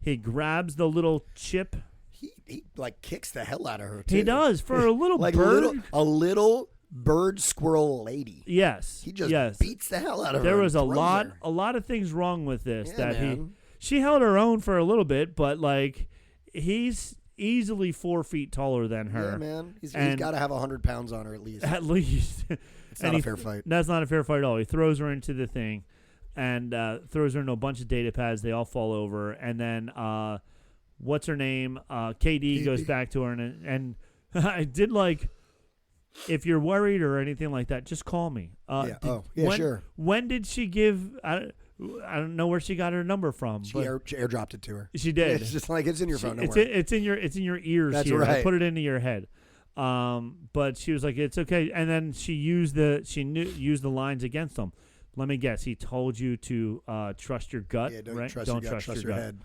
He grabs the little chip. He like kicks the hell out of her too. He does for a little like bird. A little bird squirrel lady. Yes. He just beats the hell out of her. There was a lot of things wrong with this. Yeah, she held her own for a little bit, but like he's easily 4 feet taller than her. Yeah, man. He's got to have 100 pounds on her at least. At least. It's not a fair fight. That's not a fair fight at all. He throws her into the thing and throws her into a bunch of data pads. They all fall over. And then, what's her name? KD goes back to her. And I did like, if you're worried or anything like that, just call me. Sure. When did she give... I don't know where she got her number from. She airdropped it to her. She did. It's just like it's in your phone. It's in your ears. That's here. right. I put it into your head. But she was like, "It's okay." And then she used the lines against him. Let me guess. He told you to trust your gut. Yeah, don't right? trust don't your gut. Trust your gut. head.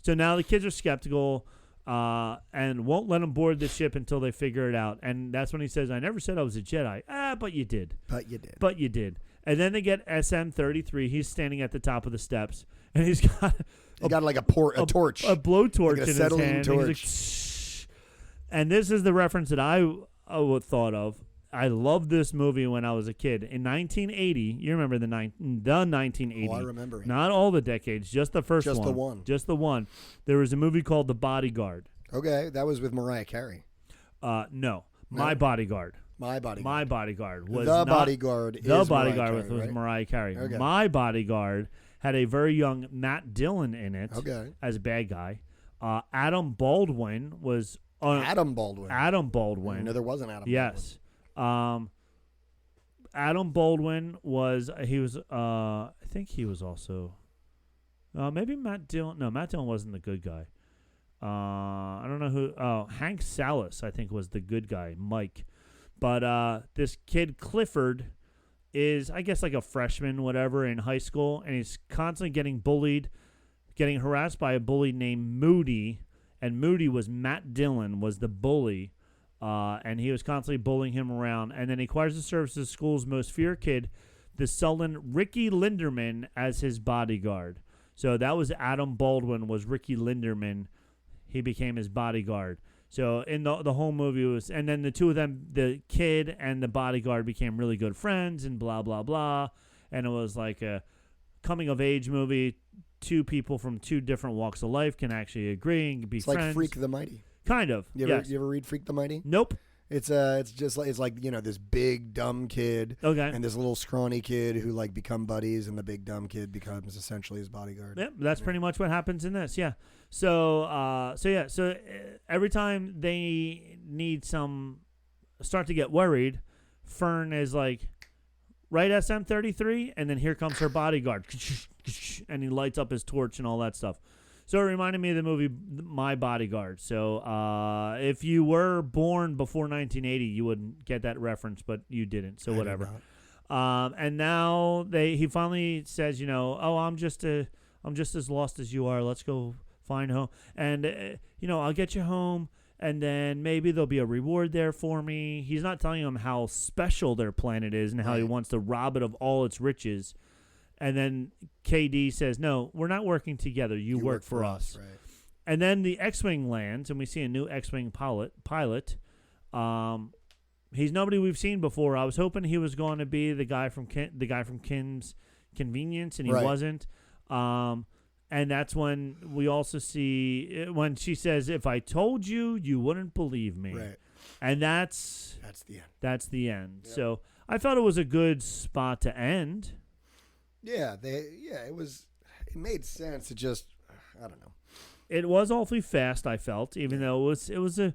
So now the kids are skeptical and won't let him board the ship until they figure it out. And that's when he says, "I never said I was a Jedi." But you did. But you did. But you did. And then they get SM-33. He's standing at the top of the steps, and he's got like a torch, a blowtorch like in his hand. Torch. And this is the reference that I thought of. I loved this movie when I was a kid. In 1980, you remember the 1980. Oh, I remember it. Not all the decades, just the first one. Just the one. Just the one. There was a movie called The Bodyguard. Okay, that was with Mariah Carey. No. My Bodyguard. My Bodyguard. My Bodyguard was The Bodyguard is The Bodyguard Mariah Carey, was right? Mariah Carey. Okay. My Bodyguard had a very young Matt Dillon in it as a bad guy. Adam Baldwin was... Adam Baldwin. Adam Baldwin. No, there wasn't Adam yes. Adam Baldwin was... He was... I think he was also... maybe Matt Dillon... No, Matt Dillon wasn't the good guy. I don't know who... Oh, Hank Salas, I think, was the good guy. Mike. But this kid, Clifford, is, I guess, like a freshman, whatever, in high school, and he's constantly getting bullied, getting harassed by a bully named Moody, and Moody was Matt Dillon, was the bully, and he was constantly bullying him around, and then he acquires the services of the school's most feared kid, the sullen Ricky Linderman, as his bodyguard. So that was Adam Baldwin, was Ricky Linderman. He became his bodyguard. So in the whole movie was, and then the two of them, the kid and the bodyguard, became really good friends and blah, blah, blah. And it was like a coming of age movie. Two people from two different walks of life can actually agree and be friends. It's like Freak the Mighty. Kind of. You ever read Freak the Mighty? Nope. It's just like, it's like, this big dumb kid and this little scrawny kid who like become buddies, and the big dumb kid becomes essentially his bodyguard. Yep, that's pretty much what happens in this. Yeah. So every time they need start to get worried, Fern is like, right, SM-33, and then here comes her bodyguard, and he lights up his torch and all that stuff. So it reminded me of the movie My Bodyguard. So if you were born before 1980, you wouldn't get that reference, but you didn't. So whatever. And now he finally says, I'm just as lost as you are. Let's go find home, and I'll get you home, and then maybe there'll be a reward there for me. He's not telling them how special their planet is and how he wants to rob it of all its riches. And then KD says, "No, we're not working together. You work for us." Right. And then the X-Wing lands, and we see a new X-Wing pilot. He's nobody we've seen before. I was hoping he was going to be the guy from Kim's Convenience, and he wasn't. And that's when we also see when she says, "If I told you, you wouldn't believe me." Right. And that's the end. That's the end. Yep. So I thought it was a good spot to end. Yeah, it was. It made sense. It just, I don't know. It was awfully fast, I felt, even though it was in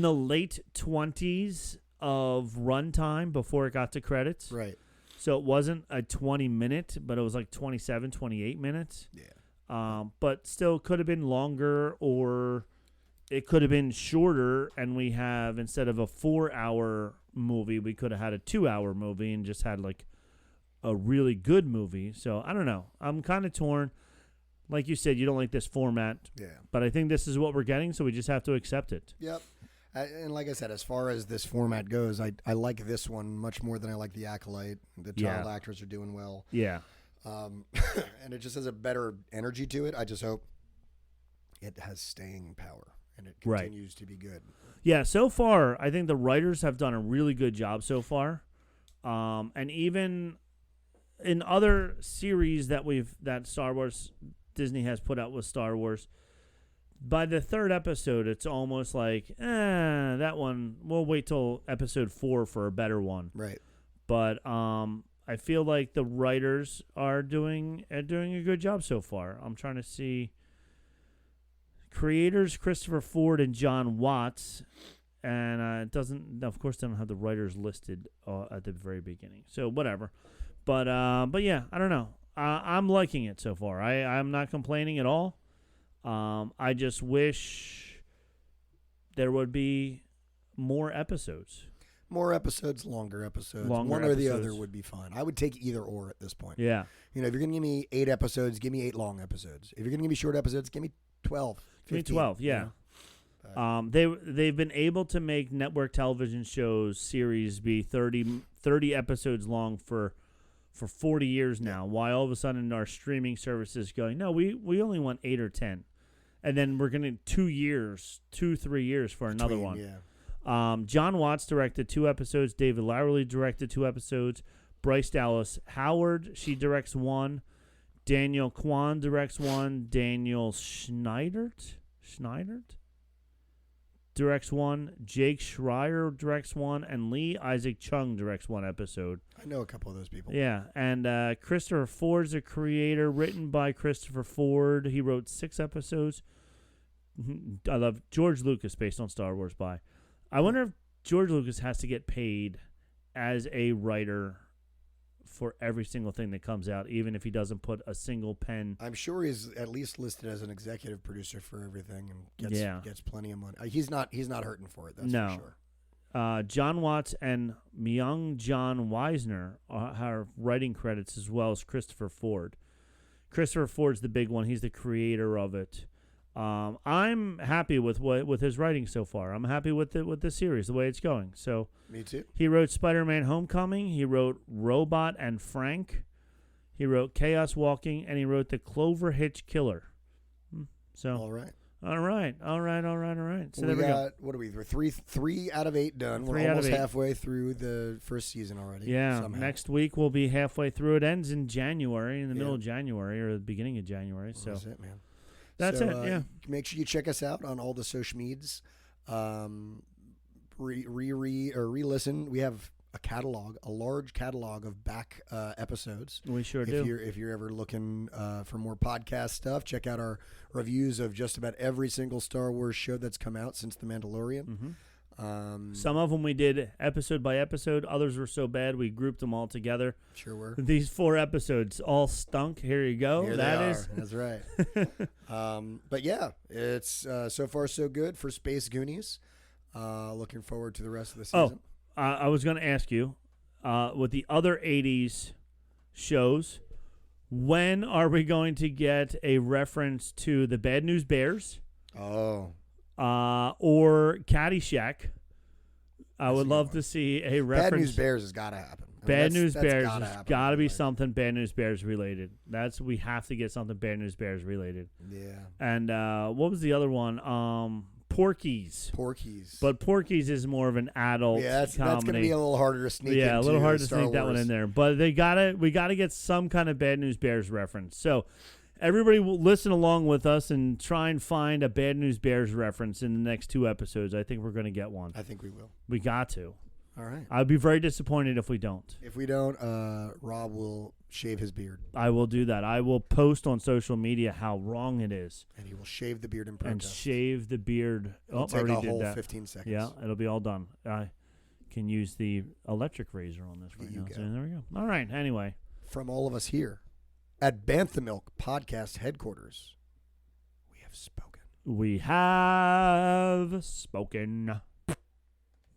the late 20s of runtime before it got to credits. Right. So it wasn't a 20-minute, but it was like 27, 28 minutes. Yeah. But still could have been longer, or it could have been shorter, and we have, instead of a 4-hour movie, we could have had a 2-hour movie and just had like a really good movie. So I don't know. I'm kind of torn. Like you said, you don't like this format. Yeah. But I think this is what we're getting, so we just have to accept it. Yep. And like I said, as far as this format goes, I like this one much more than I like The Acolyte. The child actors are doing well. Yeah. And it just has a better energy to it. I just hope it has staying power and it continues to be good. Yeah, so far, I think the writers have done a really good job so far. And even in other series that Star Wars, Disney has put out with Star Wars, by the third episode, it's almost like, that one, we'll wait till episode 4 for a better one. Right. But I feel like the writers are doing a good job so far. I'm trying to see. Creators Christopher Ford and John Watts, and it doesn't. Of course, they don't have the writers listed at the very beginning. So whatever. But yeah, I don't know. I'm liking it so far. I'm not complaining at all. I just wish there would be more episodes. More episodes, longer episodes. One or the other would be fine. I would take either or at this point. Yeah. You know, if you're going to give me 8 episodes, give me 8 long episodes. If you're going to give me short episodes, give me 12. 15, give me 12, yeah. You know? They've been able to make network television shows series be 30 episodes long for 40 years now, while all of a sudden our streaming services going, no, we only want 8 or 10. And then we're going to 3 years for another one. Yeah. John Watts directed 2 episodes. David Lowery directed 2 episodes. Bryce Dallas Howard, she directs 1. Daniel Kwan directs 1. Daniel Schneidert directs 1. Jake Schreier directs 1. And Lee Isaac Chung directs 1 episode. I know a couple of those people. Yeah. And Christopher Ford's a creator, written by Christopher Ford. He wrote 6 episodes. I love George Lucas, based on Star Wars by. I wonder if George Lucas has to get paid as a writer for every single thing that comes out, even if he doesn't put a single pen. I'm sure he's at least listed as an executive producer for everything and gets plenty of money. He's not hurting for it. That's for sure. John Watts and Myung John Weisner have writing credits, as well as Christopher Ford. Christopher Ford's the big one. He's the creator of it. I'm happy with his writing so far. I'm happy with the series, the way it's going. So me too. He wrote Spider-Man: Homecoming. He wrote Robot and Frank. He wrote Chaos Walking, and he wrote The Clover Hitch Killer. So all right. So there we go. What are we? We're three out of 8 done. We're almost halfway through the first season already. Yeah. Somehow. Next week we'll be halfway through. It ends in January, in the middle of January or the beginning of January. Well, so that's it, man. That's it. Yeah. Make sure you check us out on all the social medias. Re-listen. We have a large catalog of back episodes. We sure do. If you're ever looking for more podcast stuff, check out our reviews of just about every single Star Wars show that's come out since The Mandalorian. Mm-hmm. Some of them we did episode by episode. Others were so bad we grouped them all together. Sure were. These 4 episodes all stunk. Here you go. Here they are. That's right. But yeah, it's so far so good for Space Goonies. Looking forward to the rest of the season. I was going to ask you, with the other 80s shows, when are we going to get a reference to the Bad News Bears? Oh. Or Caddyshack? I would love to see a reference. Bad News Bears has got to happen. Bad News Bears has got to be something Bad News Bears related. We have to get something Bad News Bears related. Yeah. And what was the other one? Porky's. But Porky's is more of an adult comedy. That's going to be a little harder to sneak a little hard to sneak that one in there. there. But we got to get some kind of Bad News Bears reference. So everybody will listen along with us and try and find a Bad News Bears reference in the next 2 episodes. I think we're going to get one. I think we will. We got to. All right. I'd be very disappointed if we don't. If we don't, Rob will shave his beard. I will do that. I will post on social media how wrong it is. And he will shave the beard in protest. And shave the beard. It'll take a whole 15 seconds. Yeah, it'll be all done. I can use the electric razor on this right now. So there we go. All right. Anyway. From all of us here at Bantha Milk Podcast headquarters. We have spoken. We have spoken.